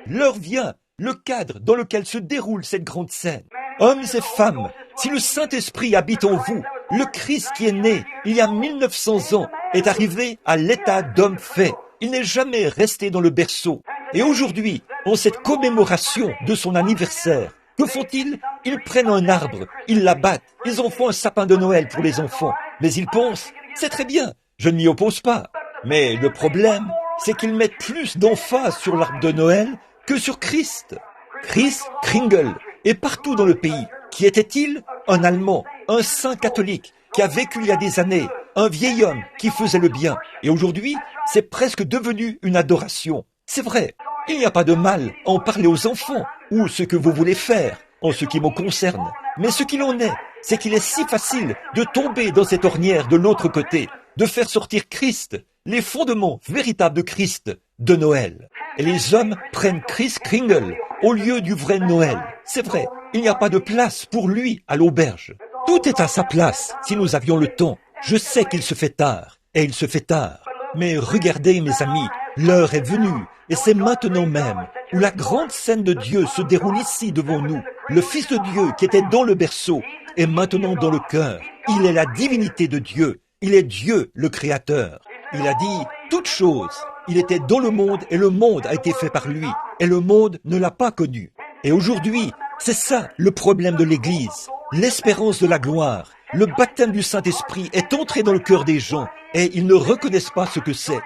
L'heure vient, le cadre dans lequel se déroule cette grande scène. Hommes et femmes, si le Saint-Esprit habite en vous, le Christ qui est né il y a 1900 ans est arrivé à l'état d'homme fait. Il n'est jamais resté dans le berceau. Et aujourd'hui, en cette commémoration de son anniversaire, que font-ils? Ils prennent un arbre, ils l'abattent, ils en font un sapin de Noël pour les enfants. Mais ils pensent, c'est très bien, je ne m'y oppose pas. Mais le problème, c'est qu'ils mettent plus d'emphase sur l'arbre de Noël que sur Christ. Christ Kringle est partout dans le pays. Qui était-il? Un Allemand, un saint catholique qui a vécu il y a des années, un vieil homme qui faisait le bien. Et aujourd'hui, c'est presque devenu une adoration. C'est vrai, il n'y a pas de mal à en parler aux enfants ou ce que vous voulez faire en ce qui me concerne. Mais ce qu'il en est, c'est qu'il est si facile de tomber dans cette ornière de l'autre côté, de faire sortir Christ, les fondements véritables de Christ, de Noël. Et les hommes prennent Christ Kringle au lieu du vrai Noël. C'est vrai, il n'y a pas de place pour lui à l'auberge. Tout est à sa place si nous avions le temps. Je sais qu'il se fait tard, et il se fait tard. Mais regardez mes amis, l'heure est venue, et c'est maintenant même, où la grande scène de Dieu se déroule ici devant nous. Le Fils de Dieu qui était dans le berceau est maintenant dans le cœur. Il est la divinité de Dieu. Il est Dieu, le Créateur. Il a dit toutes choses. Il était dans le monde et le monde a été fait par lui. Et le monde ne l'a pas connu. Et aujourd'hui, c'est ça le problème de l'Église. L'espérance de la gloire, le baptême du Saint-Esprit est entré dans le cœur des gens et ils ne reconnaissent pas ce que c'est.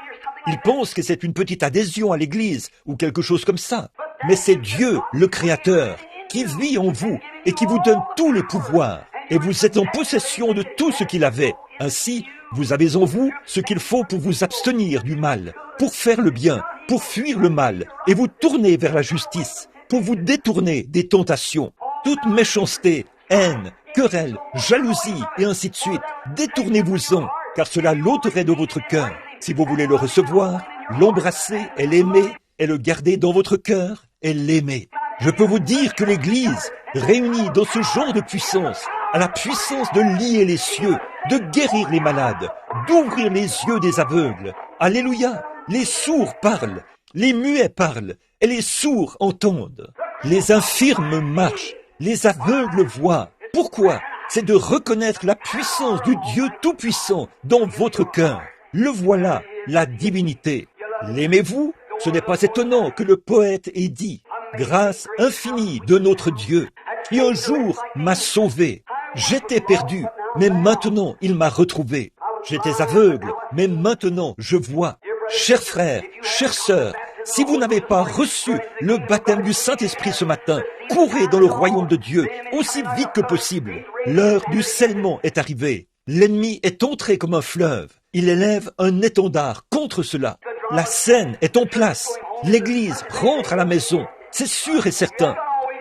Ils pensent que c'est une petite adhésion à l'Église ou quelque chose comme ça. Mais c'est Dieu, le Créateur, qui vit en vous et qui vous donne tous les pouvoirs. Et vous êtes en possession de tout ce qu'il avait. Ainsi, vous avez en vous ce qu'il faut pour vous abstenir du mal, pour faire le bien, pour fuir le mal et vous tourner vers la justice, pour vous détourner des tentations. Toute méchanceté, haine, querelle, jalousie et ainsi de suite, détournez-vous-en, car cela l'ôterait de votre cœur. Si vous voulez le recevoir, l'embrasser et l'aimer, et le garder dans votre cœur et l'aimer. Je peux vous dire que l'Église, réunie dans ce genre de puissance, a la puissance de lier les cieux, de guérir les malades, d'ouvrir les yeux des aveugles. Alléluia! Les sourds parlent, les muets parlent, et les sourds entendent. Les infirmes marchent, les aveugles voient. Pourquoi? C'est de reconnaître la puissance du Dieu Tout-Puissant dans votre cœur. Le voilà, la divinité. L'aimez-vous? Ce n'est pas étonnant que le poète ait dit « Grâce infinie de notre Dieu, qui un jour m'a sauvé. J'étais perdu, mais maintenant il m'a retrouvé. J'étais aveugle, mais maintenant je vois. » Chers frères, chères sœurs, si vous n'avez pas reçu le baptême du Saint-Esprit ce matin, courez dans le royaume de Dieu aussi vite que possible. L'heure du scellement est arrivée. L'ennemi est entré comme un fleuve. Il élève un étendard contre cela. La scène est en place. L'Église rentre à la maison. C'est sûr et certain.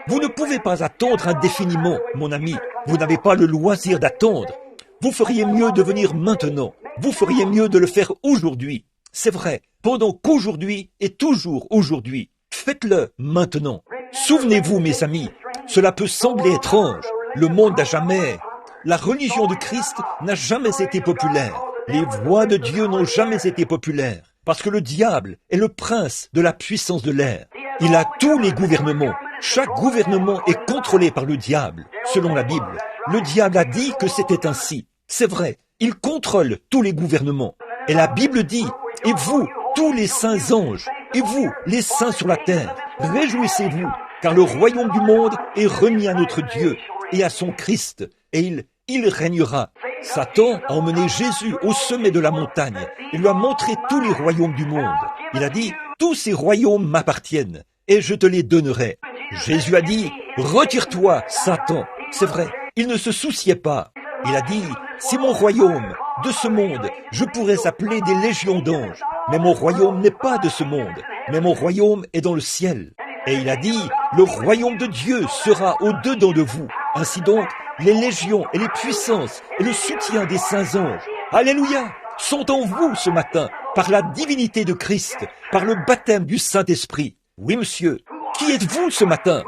Vous ne pouvez pas attendre indéfiniment, mon ami. Vous n'avez pas le loisir d'attendre. Vous feriez mieux de venir maintenant. Vous feriez mieux de le faire aujourd'hui. C'est vrai, pendant qu'aujourd'hui est toujours aujourd'hui. Faites-le maintenant. Souvenez-vous, mes amis, cela peut sembler étrange. Le monde n'a jamais... La religion de Christ n'a jamais été populaire. Les voies de Dieu n'ont jamais été populaires. Parce que le diable est le prince de la puissance de l'air. Il a tous les gouvernements. Chaque gouvernement est contrôlé par le diable, selon la Bible. Le diable a dit que c'était ainsi. C'est vrai, il contrôle tous les gouvernements. Et la Bible dit, et vous, tous les saints anges, et vous, les saints sur la terre, réjouissez-vous, car le royaume du monde est remis à notre Dieu et à son Christ, et il régnera. Satan a emmené Jésus au sommet de la montagne et lui a montré tous les royaumes du monde. Il a dit, tous ces royaumes m'appartiennent, et je te les donnerai. Jésus a dit, retire-toi, Satan. C'est vrai, il ne se souciait pas. Il a dit, si mon royaume, de ce monde, je pourrais appeler des légions d'anges, mais mon royaume n'est pas de ce monde, mais mon royaume est dans le ciel. Et il a dit, le royaume de Dieu sera au-dedans de vous. Ainsi donc, les légions et les puissances et le soutien des saints anges, alléluia, sont en vous ce matin, par la divinité de Christ, par le baptême du Saint-Esprit. Oui, monsieur, qui êtes-vous ce matin?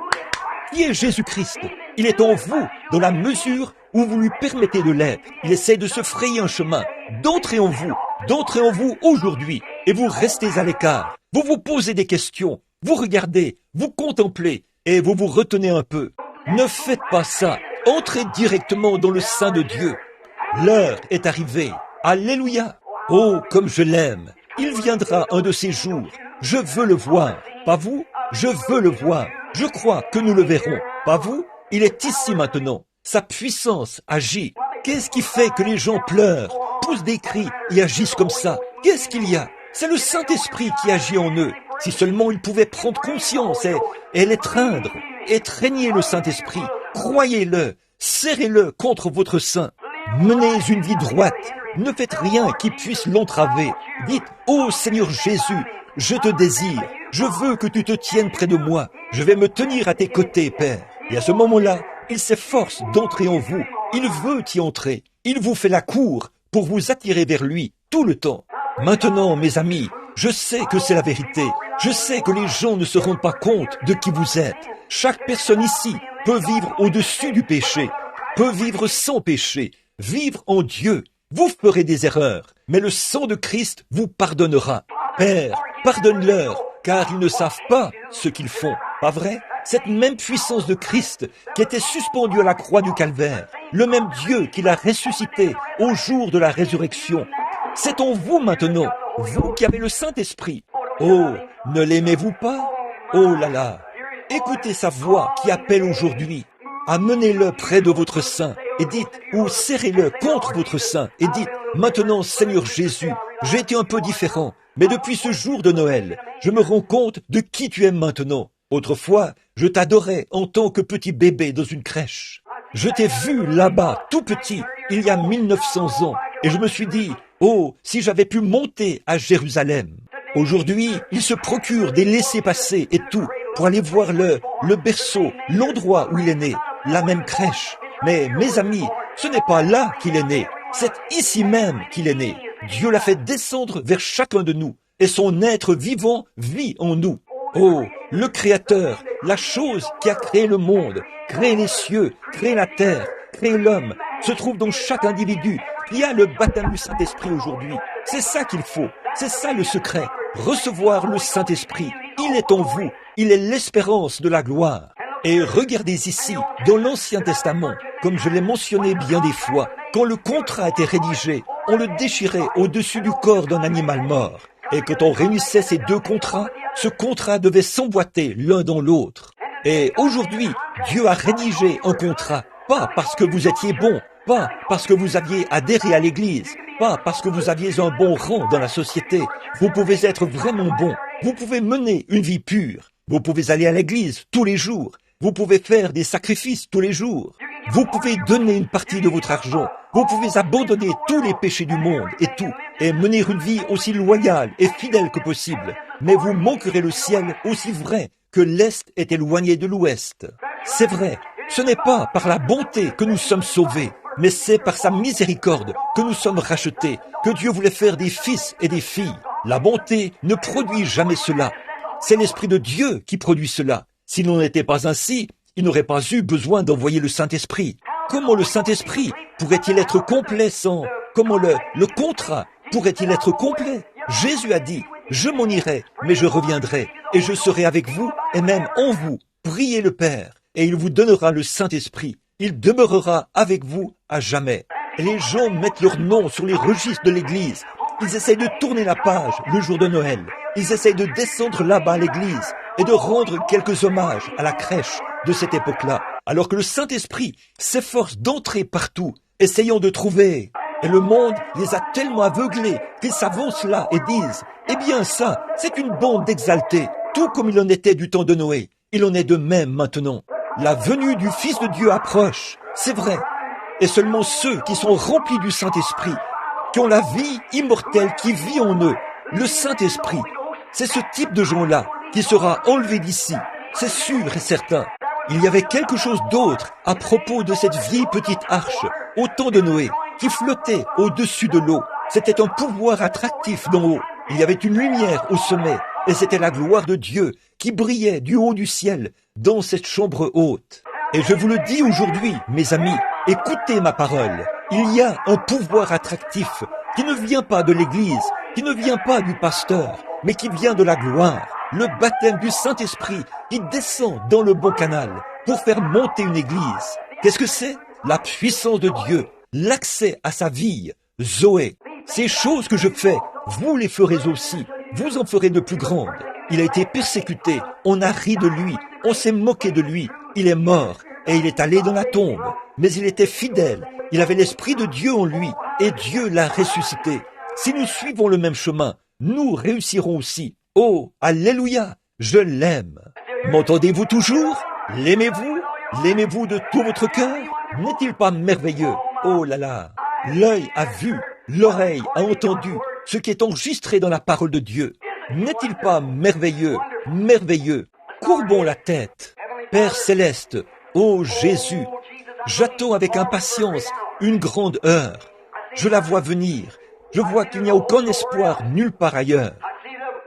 Qui est Jésus-Christ? Il est en vous, dans la mesure où vous lui permettez de l'être. Il essaie de se frayer un chemin, d'entrer en vous aujourd'hui, et vous restez à l'écart. Vous vous posez des questions, vous regardez, vous contemplez, et vous vous retenez un peu. Ne faites pas ça. Entrez directement dans le sein de Dieu. L'heure est arrivée. Alléluia. Oh, comme je l'aime. Il viendra un de ces jours. Je veux le voir. Pas vous? Je veux le voir. Je crois que nous le verrons. Pas vous? Il est ici maintenant. Sa puissance agit. Qu'est-ce qui fait que les gens pleurent, poussent des cris et agissent comme ça? Qu'est-ce qu'il y a? C'est le Saint-Esprit qui agit en eux. Si seulement ils pouvaient prendre conscience et l'étreindre, étreignez le Saint-Esprit, croyez-le, serrez-le contre votre sein. Menez une vie droite, ne faites rien qui puisse l'entraver. Dites, ô Seigneur Jésus, je te désire, je veux que tu te tiennes près de moi, je vais me tenir à tes côtés, Père. Et à ce moment-là, il s'efforce d'entrer en vous, il veut y entrer, il vous fait la cour pour vous attirer vers lui tout le temps. Maintenant, mes amis, je sais que c'est la vérité, je sais que les gens ne se rendent pas compte de qui vous êtes. Chaque personne ici peut vivre au-dessus du péché, peut vivre sans péché, vivre en Dieu. Vous ferez des erreurs, mais le sang de Christ vous pardonnera. Père, pardonne-leur, car ils ne savent pas ce qu'ils font. Pas vrai? cette même puissance de Christ qui était suspendue à la croix du Calvaire, le même Dieu qui l'a ressuscité au jour de la résurrection. C'est en vous maintenant, vous qui avez le Saint-Esprit. Oh, ne l'aimez-vous pas? Oh là là! Écoutez sa voix qui appelle aujourd'hui. Amenez-le près de votre sein et dites, ou serrez-le contre votre sein et dites, maintenant Seigneur Jésus, j'ai été un peu différent, mais depuis ce jour de Noël, je me rends compte de qui tu es maintenant. Autrefois, je t'adorais en tant que petit bébé dans une crèche. Je t'ai vu là-bas, tout petit, il y a 1900 ans, et je me suis dit, oh, si j'avais pu monter à Jérusalem. Aujourd'hui, il se procure des laissez-passer et tout pour aller voir le berceau, l'endroit où il est né, la même crèche. Mais mes amis, ce n'est pas là qu'il est né, c'est ici même qu'il est né. Dieu l'a fait descendre vers chacun de nous et son être vivant vit en nous. Oh, le Créateur, la chose qui a créé le monde, créé les cieux, créé la terre, créé l'homme, se trouve dans chaque individu qui a le baptême du Saint-Esprit aujourd'hui. C'est ça qu'il faut, c'est ça le secret. Recevoir le Saint-Esprit, il est en vous, il est l'espérance de la gloire. Et regardez ici, dans l'Ancien Testament, comme je l'ai mentionné bien des fois, quand le contrat était rédigé, on le déchirait au-dessus du corps d'un animal mort. Et quand on réunissait ces deux contrats, ce contrat devait s'emboîter l'un dans l'autre. Et aujourd'hui, Dieu a rédigé un contrat, pas parce que vous étiez bon, pas parce que vous aviez adhéré à l'Église, pas parce que vous aviez un bon rang dans la société. Vous pouvez être vraiment bon. Vous pouvez mener une vie pure. Vous pouvez aller à l'église tous les jours. Vous pouvez faire des sacrifices tous les jours. Vous pouvez donner une partie de votre argent. Vous pouvez abandonner tous les péchés du monde et tout, et mener une vie aussi loyale et fidèle que possible. Mais vous manquerez le ciel aussi vrai que l'Est est éloigné de l'Ouest. C'est vrai, ce n'est pas par la bonté que nous sommes sauvés, mais c'est par sa miséricorde que nous sommes rachetés, que Dieu voulait faire des fils et des filles. La bonté ne produit jamais cela. C'est l'Esprit de Dieu qui produit cela. S'il n'en était pas ainsi, il n'aurait pas eu besoin d'envoyer le Saint-Esprit. Comment le Saint-Esprit pourrait-il être complet sans... Comment le contrat pourrait-il être complet? Jésus a dit, je m'en irai, mais je reviendrai, et je serai avec vous, et même en vous. Priez le Père, et il vous donnera le Saint-Esprit. Il demeurera avec vous à jamais. Et les gens mettent leur nom sur les registres de l'église. Ils essayent de tourner la page le jour de Noël. Ils essayent de descendre là-bas à l'église et de rendre quelques hommages à la crèche de cette époque-là. Alors que le Saint-Esprit s'efforce d'entrer partout, essayant de trouver. Et le monde les a tellement aveuglés qu'ils s'avancent là et disent « Eh bien ça, c'est une bande d'exaltés, tout comme il en était du temps de Noé. Il en est de même maintenant. La venue du Fils de Dieu approche, c'est vrai. Et seulement ceux qui sont remplis du Saint-Esprit, qui ont la vie immortelle qui vit en eux, le Saint-Esprit, c'est ce type de gens-là qui sera enlevé d'ici, c'est sûr et certain. Il y avait quelque chose d'autre à propos de cette vieille petite arche au temps de Noé qui flottait au-dessus de l'eau. C'était un pouvoir attractif d'en haut. Il y avait une lumière au sommet et c'était la gloire de Dieu qui brillait du haut du ciel dans cette chambre haute. Et je vous le dis aujourd'hui, mes amis, écoutez ma parole. Il y a un pouvoir attractif qui ne vient pas de l'Église, qui ne vient pas du pasteur, mais qui vient de la gloire. Le baptême du Saint-Esprit qui descend dans le bon canal pour faire monter une église. Qu'est-ce que c'est? La puissance de Dieu, l'accès à sa vie, Zoé. Ces choses que je fais, vous les ferez aussi. Vous en ferez de plus grandes. Il a été persécuté, on a ri de lui, on s'est moqué de lui. Il est mort et il est allé dans la tombe. Mais il était fidèle, il avait l'Esprit de Dieu en lui et Dieu l'a ressuscité. Si nous suivons le même chemin, nous réussirons aussi. Oh, alléluia, je l'aime. M'entendez-vous toujours? L'aimez-vous? L'aimez-vous de tout votre cœur? N'est-il pas merveilleux? Oh là là! L'œil a vu, l'oreille a entendu ce qui est enregistré dans la parole de Dieu. N'est-il pas merveilleux? Merveilleux! Courbons la tête. Père céleste, ô Jésus, j'attends avec impatience une grande heure. Je la vois venir. Je vois qu'il n'y a aucun espoir nulle part ailleurs.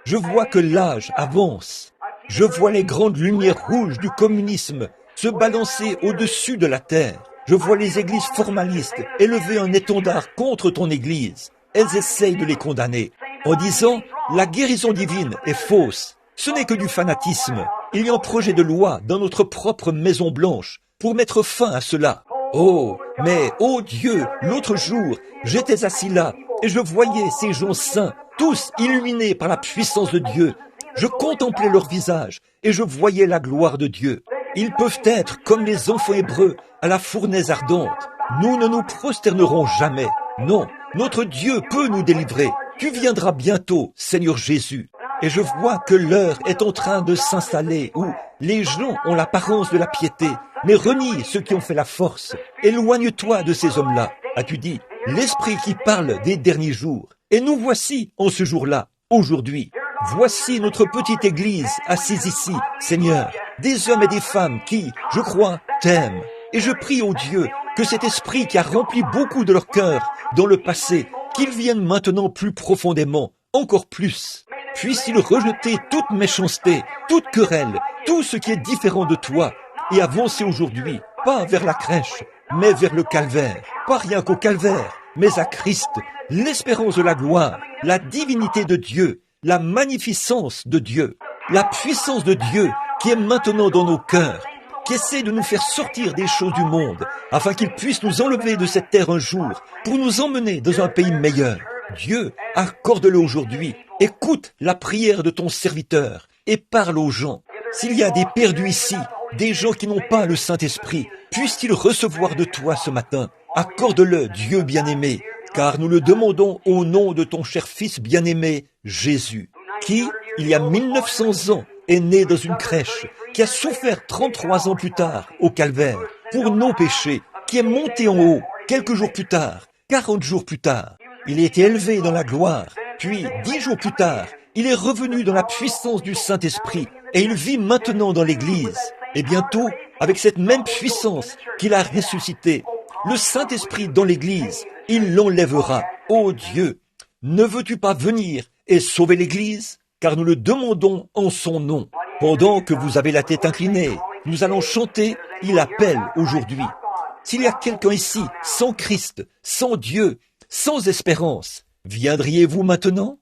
Je vois que l'âge avance. Je vois les grandes lumières rouges du communisme se balancer au-dessus de la terre. Je vois les églises formalistes élever un étendard contre ton église. Elles essayent de les condamner en disant « La guérison divine est fausse. Ce n'est que du fanatisme. Il y a un projet de loi dans notre propre Maison Blanche pour mettre fin à cela. Oh, mais, oh Dieu, l'autre jour, j'étais assis là et je voyais ces gens saints, tous illuminés par la puissance de Dieu. Je contemplais leur visage et je voyais la gloire de Dieu. Ils peuvent être comme les enfants hébreux à la fournaise ardente. Nous ne nous prosternerons jamais. Non, notre Dieu peut nous délivrer. Tu viendras bientôt, Seigneur Jésus. Et je vois que l'heure est en train de s'installer où les gens ont l'apparence de la piété, mais renient ceux qui ont fait la force. Éloigne-toi de ces hommes-là, as-tu dit, l'Esprit qui parle des derniers jours. Et nous voici en ce jour-là, aujourd'hui. Voici notre petite église assise ici, Seigneur, des hommes et des femmes qui, je crois, t'aiment. Et je prie au Dieu que cet esprit qui a rempli beaucoup de leur cœur dans le passé, qu'il vienne maintenant plus profondément, encore plus. Puisse-t-il rejeter toute méchanceté, toute querelle, tout ce qui est différent de toi, et avancer aujourd'hui, pas vers la crèche, mais vers le calvaire. Pas rien qu'au calvaire, mais à Christ, l'espérance de la gloire, la divinité de Dieu, la magnificence de Dieu, la puissance de Dieu qui est maintenant dans nos cœurs, qui essaie de nous faire sortir des choses du monde, afin qu'il puisse nous enlever de cette terre un jour, pour nous emmener dans un pays meilleur. Dieu, accorde-le aujourd'hui. Écoute la prière de ton serviteur et parle aux gens. S'il y a des perdus ici, des gens qui n'ont pas le Saint-Esprit, puissent-ils recevoir de toi ce matin? Accorde-le, Dieu bien-aimé, car nous le demandons au nom de ton cher Fils bien-aimé, Jésus, qui, il y a 1900 ans, est né dans une crèche, qui a souffert 33 ans plus tard au calvaire pour nos péchés, qui est monté en haut quelques jours plus tard, 40 jours plus tard. Il a été élevé dans la gloire, puis 10 jours plus tard, il est revenu dans la puissance du Saint-Esprit et il vit maintenant dans l'Église. Et bientôt, avec cette même puissance qu'il a ressuscité, le Saint-Esprit dans l'Église, il l'enlèvera. Ô Dieu, ne veux-tu pas venir et sauver l'Église? Car nous le demandons en son nom. Pendant que vous avez la tête inclinée, nous allons chanter « Il appelle aujourd'hui ». S'il y a quelqu'un ici, sans Christ, sans Dieu, sans espérance, viendriez-vous maintenant?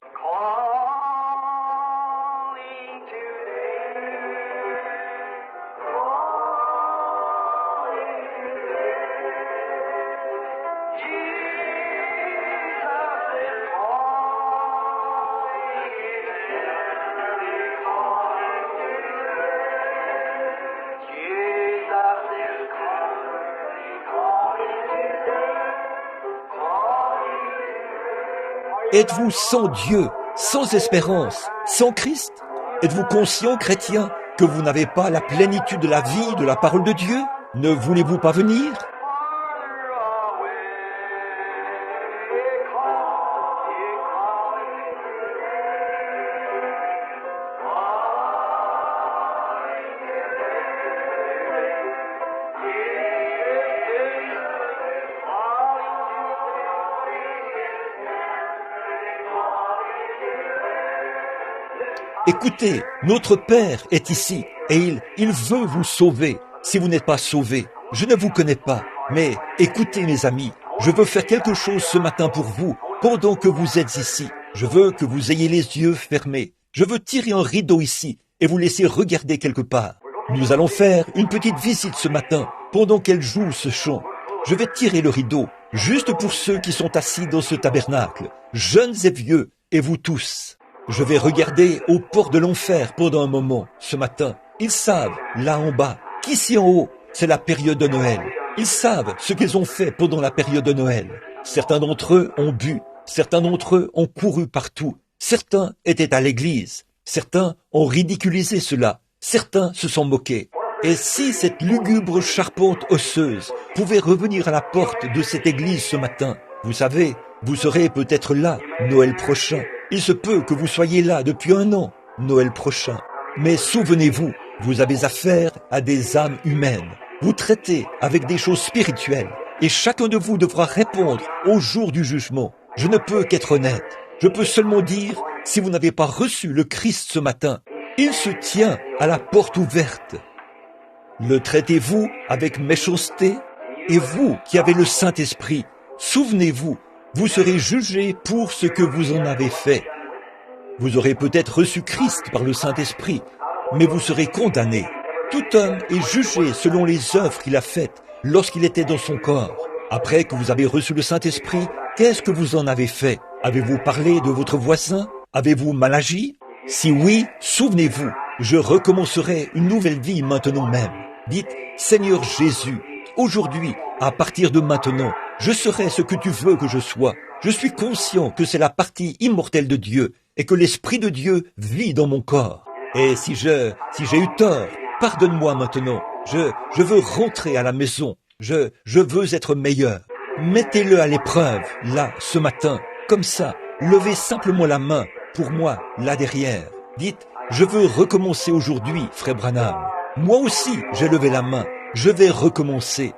Êtes-vous sans Dieu, sans espérance, sans Christ? Êtes-vous conscient, chrétien, que vous n'avez pas la plénitude de la vie, de la parole de Dieu? Ne voulez-vous pas venir? Écoutez, notre Père est ici et il veut vous sauver. Si vous n'êtes pas sauvé, je ne vous connais pas. Mais écoutez mes amis, je veux faire quelque chose ce matin pour vous pendant que vous êtes ici. Je veux que vous ayez les yeux fermés. Je veux tirer un rideau ici et vous laisser regarder quelque part. Nous allons faire une petite visite ce matin pendant qu'elle joue ce chant. Je vais tirer le rideau juste pour ceux qui sont assis dans ce tabernacle, jeunes et vieux, et vous tous. Je vais regarder aux portes de l'enfer pendant un moment, ce matin. Ils savent, là en bas, qu'ici en haut, c'est la période de Noël. Ils savent ce qu'ils ont fait pendant la période de Noël. Certains d'entre eux ont bu, certains d'entre eux ont couru partout, certains étaient à l'église, certains ont ridiculisé cela, certains se sont moqués. Et si cette lugubre charpente osseuse pouvait revenir à la porte de cette église ce matin, vous savez, vous serez peut-être là, Noël prochain. Il se peut que vous soyez là depuis 1 an, Noël prochain. Mais souvenez-vous, vous avez affaire à des âmes humaines. Vous traitez avec des choses spirituelles. Et chacun de vous devra répondre au jour du jugement. Je ne peux qu'être honnête. Je peux seulement dire, si vous n'avez pas reçu le Christ ce matin, il se tient à la porte ouverte. Le traitez-vous avec méchanceté? Et vous qui avez le Saint-Esprit, souvenez-vous, vous serez jugés pour ce que vous en avez fait. Vous aurez peut-être reçu Christ par le Saint-Esprit, mais vous serez condamnés. Tout homme est jugé selon les œuvres qu'il a faites lorsqu'il était dans son corps. Après que vous avez reçu le Saint-Esprit, qu'est-ce que vous en avez fait? Avez-vous parlé de votre voisin? Avez-vous mal agi? Si oui, souvenez-vous, je recommencerai une nouvelle vie maintenant même. Dites, Seigneur Jésus, aujourd'hui, à partir de maintenant, je serai ce que tu veux que je sois. Je suis conscient que c'est la partie immortelle de Dieu et que l'Esprit de Dieu vit dans mon corps. Et si j'ai eu tort, pardonne-moi maintenant. Je veux rentrer à la maison. Je veux être meilleur. Mettez-le à l'épreuve, là, ce matin. Comme ça, levez simplement la main, pour moi, là derrière. Dites, je veux recommencer aujourd'hui, frère Branham. Moi aussi, j'ai levé la main. Je vais recommencer.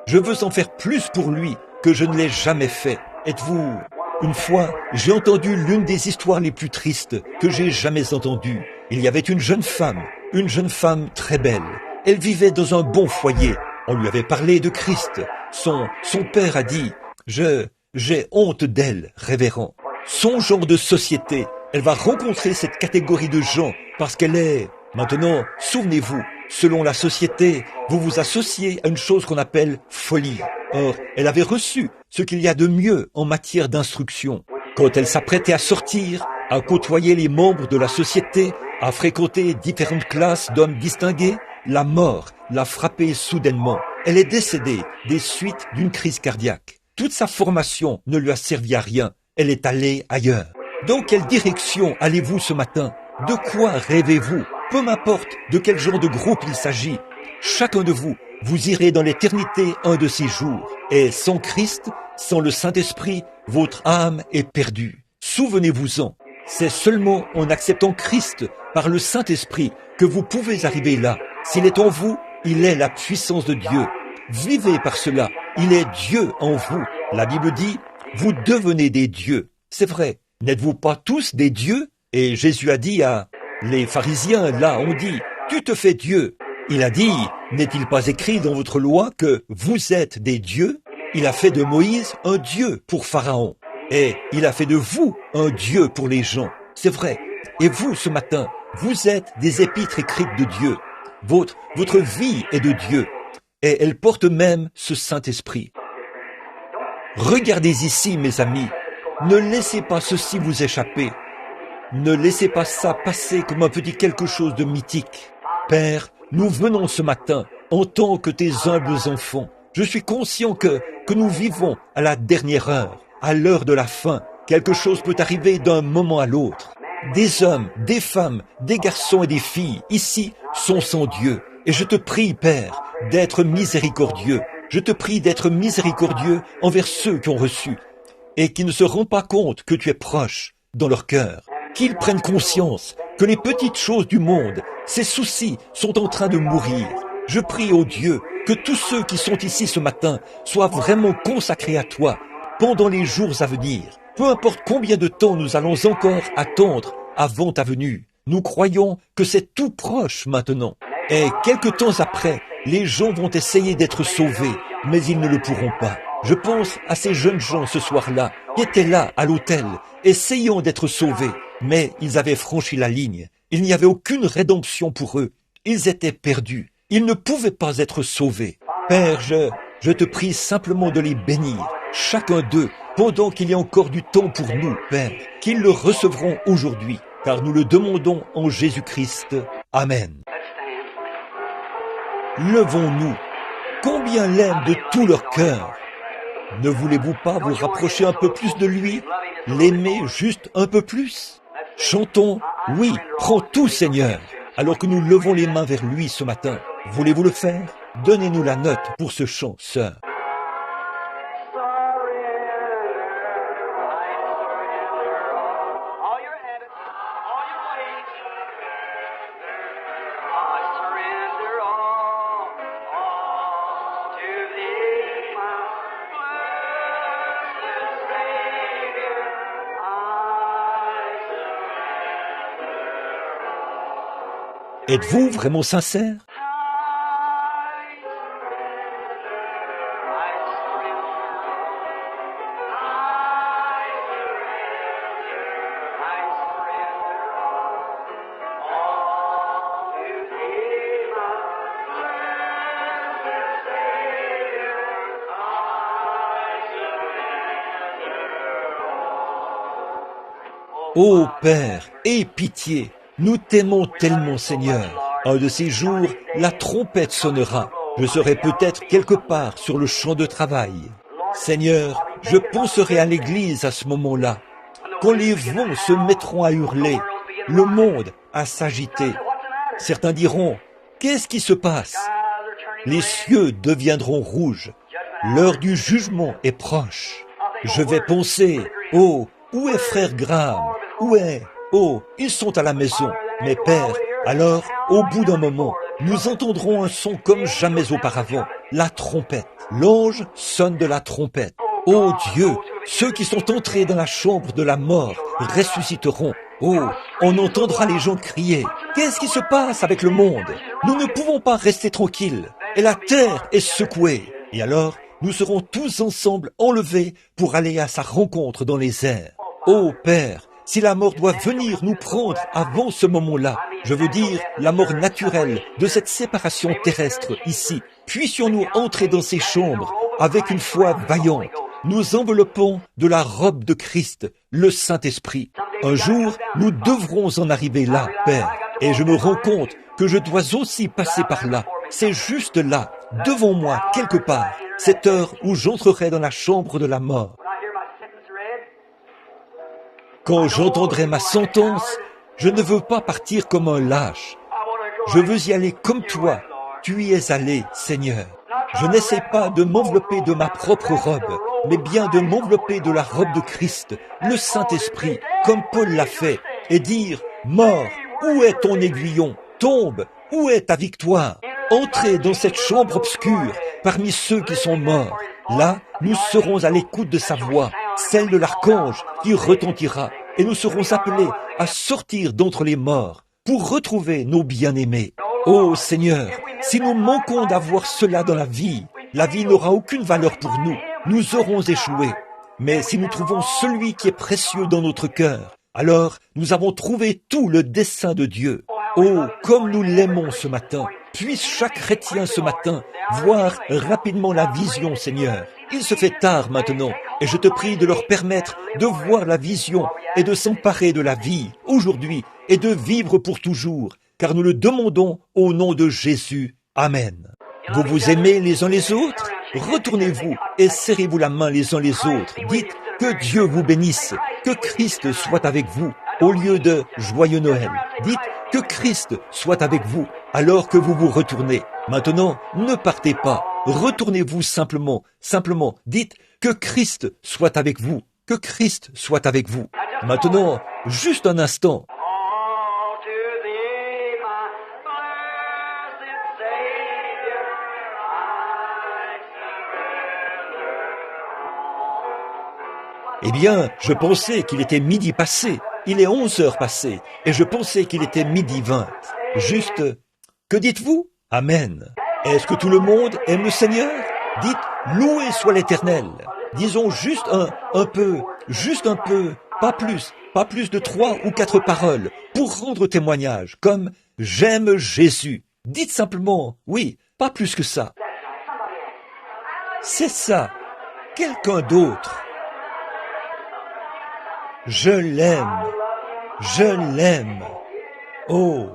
Je veux en faire plus pour lui que je ne l'ai jamais fait. Êtes-vous... Une fois, j'ai entendu l'une des histoires les plus tristes que j'ai jamais entendues. Il y avait une jeune femme très belle. Elle vivait dans un bon foyer. On lui avait parlé de Christ. Son père a dit, j'ai honte d'elle, révérend. Son genre de société, elle va rencontrer cette catégorie de gens parce qu'elle est... Maintenant, souvenez-vous, selon la société, vous vous associez à une chose qu'on appelle folie. Or, elle avait reçu ce qu'il y a de mieux en matière d'instruction. Quand elle s'apprêtait à sortir, à côtoyer les membres de la société, à fréquenter différentes classes d'hommes distingués, la mort l'a frappée soudainement. Elle est décédée des suites d'une crise cardiaque. Toute sa formation ne lui a servi à rien. Elle est allée ailleurs. Dans quelle direction allez-vous ce matin? De quoi rêvez-vous? Peu m'importe de quel genre de groupe il s'agit. Chacun de vous, vous irez dans l'éternité un de ces jours. Et sans Christ, sans le Saint-Esprit, votre âme est perdue. Souvenez-vous-en. C'est seulement en acceptant Christ par le Saint-Esprit que vous pouvez arriver là. S'il est en vous, il est la puissance de Dieu. Vivez par cela. Il est Dieu en vous. La Bible dit, vous devenez des dieux. C'est vrai. N'êtes-vous pas tous des dieux? Et Jésus a dit à les pharisiens, là, on dit, tu te fais Dieu. Il a dit, n'est-il pas écrit dans votre loi que vous êtes des dieux? Il a fait de Moïse un dieu pour Pharaon. Et il a fait de vous un dieu pour les gens. C'est vrai. Et vous, ce matin, vous êtes des épîtres écrites de Dieu. Votre vie est de Dieu. Et elle porte même ce Saint-Esprit. Regardez ici, mes amis. Ne laissez pas ceci vous échapper. Ne laissez pas ça passer comme un petit quelque chose de mythique. Père, nous venons ce matin en tant que tes humbles enfants. Je suis conscient que nous vivons à la dernière heure, à l'heure de la fin. Quelque chose peut arriver d'un moment à l'autre. Des hommes, des femmes, des garçons et des filles ici sont sans Dieu. Et je te prie, Père, d'être miséricordieux. Je te prie d'être miséricordieux envers ceux qui ont reçu et qui ne se rendent pas compte que tu es proche dans leur cœur. Qu'ils prennent conscience que les petites choses du monde, ces soucis, sont en train de mourir. Je prie au Dieu que tous ceux qui sont ici ce matin soient vraiment consacrés à toi pendant les jours à venir. Peu importe combien de temps nous allons encore attendre avant ta venue, nous croyons que c'est tout proche maintenant. Et quelque temps après, les gens vont essayer d'être sauvés, mais ils ne le pourront pas. Je pense à ces jeunes gens ce soir-là, qui étaient là à l'hôtel, essayant d'être sauvés, mais ils avaient franchi la ligne. Il n'y avait aucune rédemption pour eux. Ils étaient perdus. Ils ne pouvaient pas être sauvés. Père, je te prie simplement de les bénir, chacun d'eux, pendant qu'il y a encore du temps pour nous, Père, qu'ils le recevront aujourd'hui, car nous le demandons en Jésus-Christ. Amen. Levons-nous. Combien l'aiment de tout leur cœur. Ne voulez-vous pas vous rapprocher un peu plus de lui, l'aimer juste un peu plus? Chantons, oui, prends tout Seigneur, alors que nous levons les mains vers lui ce matin. Voulez-vous le faire? Donnez-nous la note pour ce chant, sœur. Êtes-vous vraiment sincère? Ô Père, aie pitié, nous t'aimons tellement, Seigneur. Un de ces jours, la trompette sonnera. Je serai peut-être quelque part sur le champ de travail. Seigneur, je penserai à l'église à ce moment-là, quand les vents se mettront à hurler, le monde à s'agiter. Certains diront, qu'est-ce qui se passe? Les cieux deviendront rouges. L'heure du jugement est proche. Je vais penser, oh, où est frère Graham? Où est? Oh, ils sont à la maison. Mais Père, alors, au bout d'un moment, nous entendrons un son comme jamais auparavant, la trompette. L'ange sonne de la trompette. Ô Dieu, ceux qui sont entrés dans la chambre de la mort ressusciteront. Oh, on entendra les gens crier. Qu'est-ce qui se passe avec le monde? Nous ne pouvons pas rester tranquilles. Et la terre est secouée. Et alors, nous serons tous ensemble enlevés pour aller à sa rencontre dans les airs. Ô Père, si la mort doit venir nous prendre avant ce moment-là, je veux dire la mort naturelle de cette séparation terrestre ici, puissions-nous entrer dans ces chambres avec une foi vaillante, nous enveloppons de la robe de Christ, le Saint-Esprit. Un jour, nous devrons en arriver là, Père, et je me rends compte que je dois aussi passer par là. C'est juste là, devant moi, quelque part, cette heure où j'entrerai dans la chambre de la mort. Quand j'entendrai ma sentence, je ne veux pas partir comme un lâche. Je veux y aller comme toi. Tu y es allé, Seigneur. Je n'essaie pas de m'envelopper de ma propre robe, mais bien de m'envelopper de la robe de Christ, le Saint-Esprit, comme Paul l'a fait, et dire, mort, où est ton aiguillon? Tombe, où est ta victoire? Entrez dans cette chambre obscure, parmi ceux qui sont morts. Là, nous serons à l'écoute de sa voix, celle de l'archange qui retentira, et nous serons appelés à sortir d'entre les morts pour retrouver nos bien-aimés. Ô Seigneur, si nous manquons d'avoir cela dans la vie n'aura aucune valeur pour nous. Nous aurons échoué. Mais si nous trouvons celui qui est précieux dans notre cœur, alors nous avons trouvé tout le dessein de Dieu. Oh, comme nous l'aimons ce matin. Puisse chaque chrétien ce matin voir rapidement la vision, Seigneur. Il se fait tard maintenant, et je te prie de leur permettre de voir la vision et de s'emparer de la vie aujourd'hui et de vivre pour toujours, car nous le demandons au nom de Jésus. Amen. Vous vous aimez les uns les autres? Retournez-vous et serrez-vous la main les uns les autres. Dites que Dieu vous bénisse, que Christ soit avec vous, au lieu de Joyeux Noël. Dites que Christ soit avec vous alors que vous vous retournez. Maintenant, ne partez pas. Retournez-vous simplement. Simplement, dites que Christ soit avec vous. Que Christ soit avec vous. Maintenant, juste un instant. Eh bien, je pensais qu'il était midi passé. Il est 11 heures passées. Et je pensais qu'il était midi 20. Juste, que dites-vous? Amen. Est-ce que tout le monde aime le Seigneur? Dites, loué soit l'Éternel. Disons juste un peu, pas plus de 3 ou 4 paroles pour rendre témoignage, comme j'aime Jésus. Dites simplement, oui, pas plus que ça. C'est ça, quelqu'un d'autre. Je l'aime, je l'aime. Oh.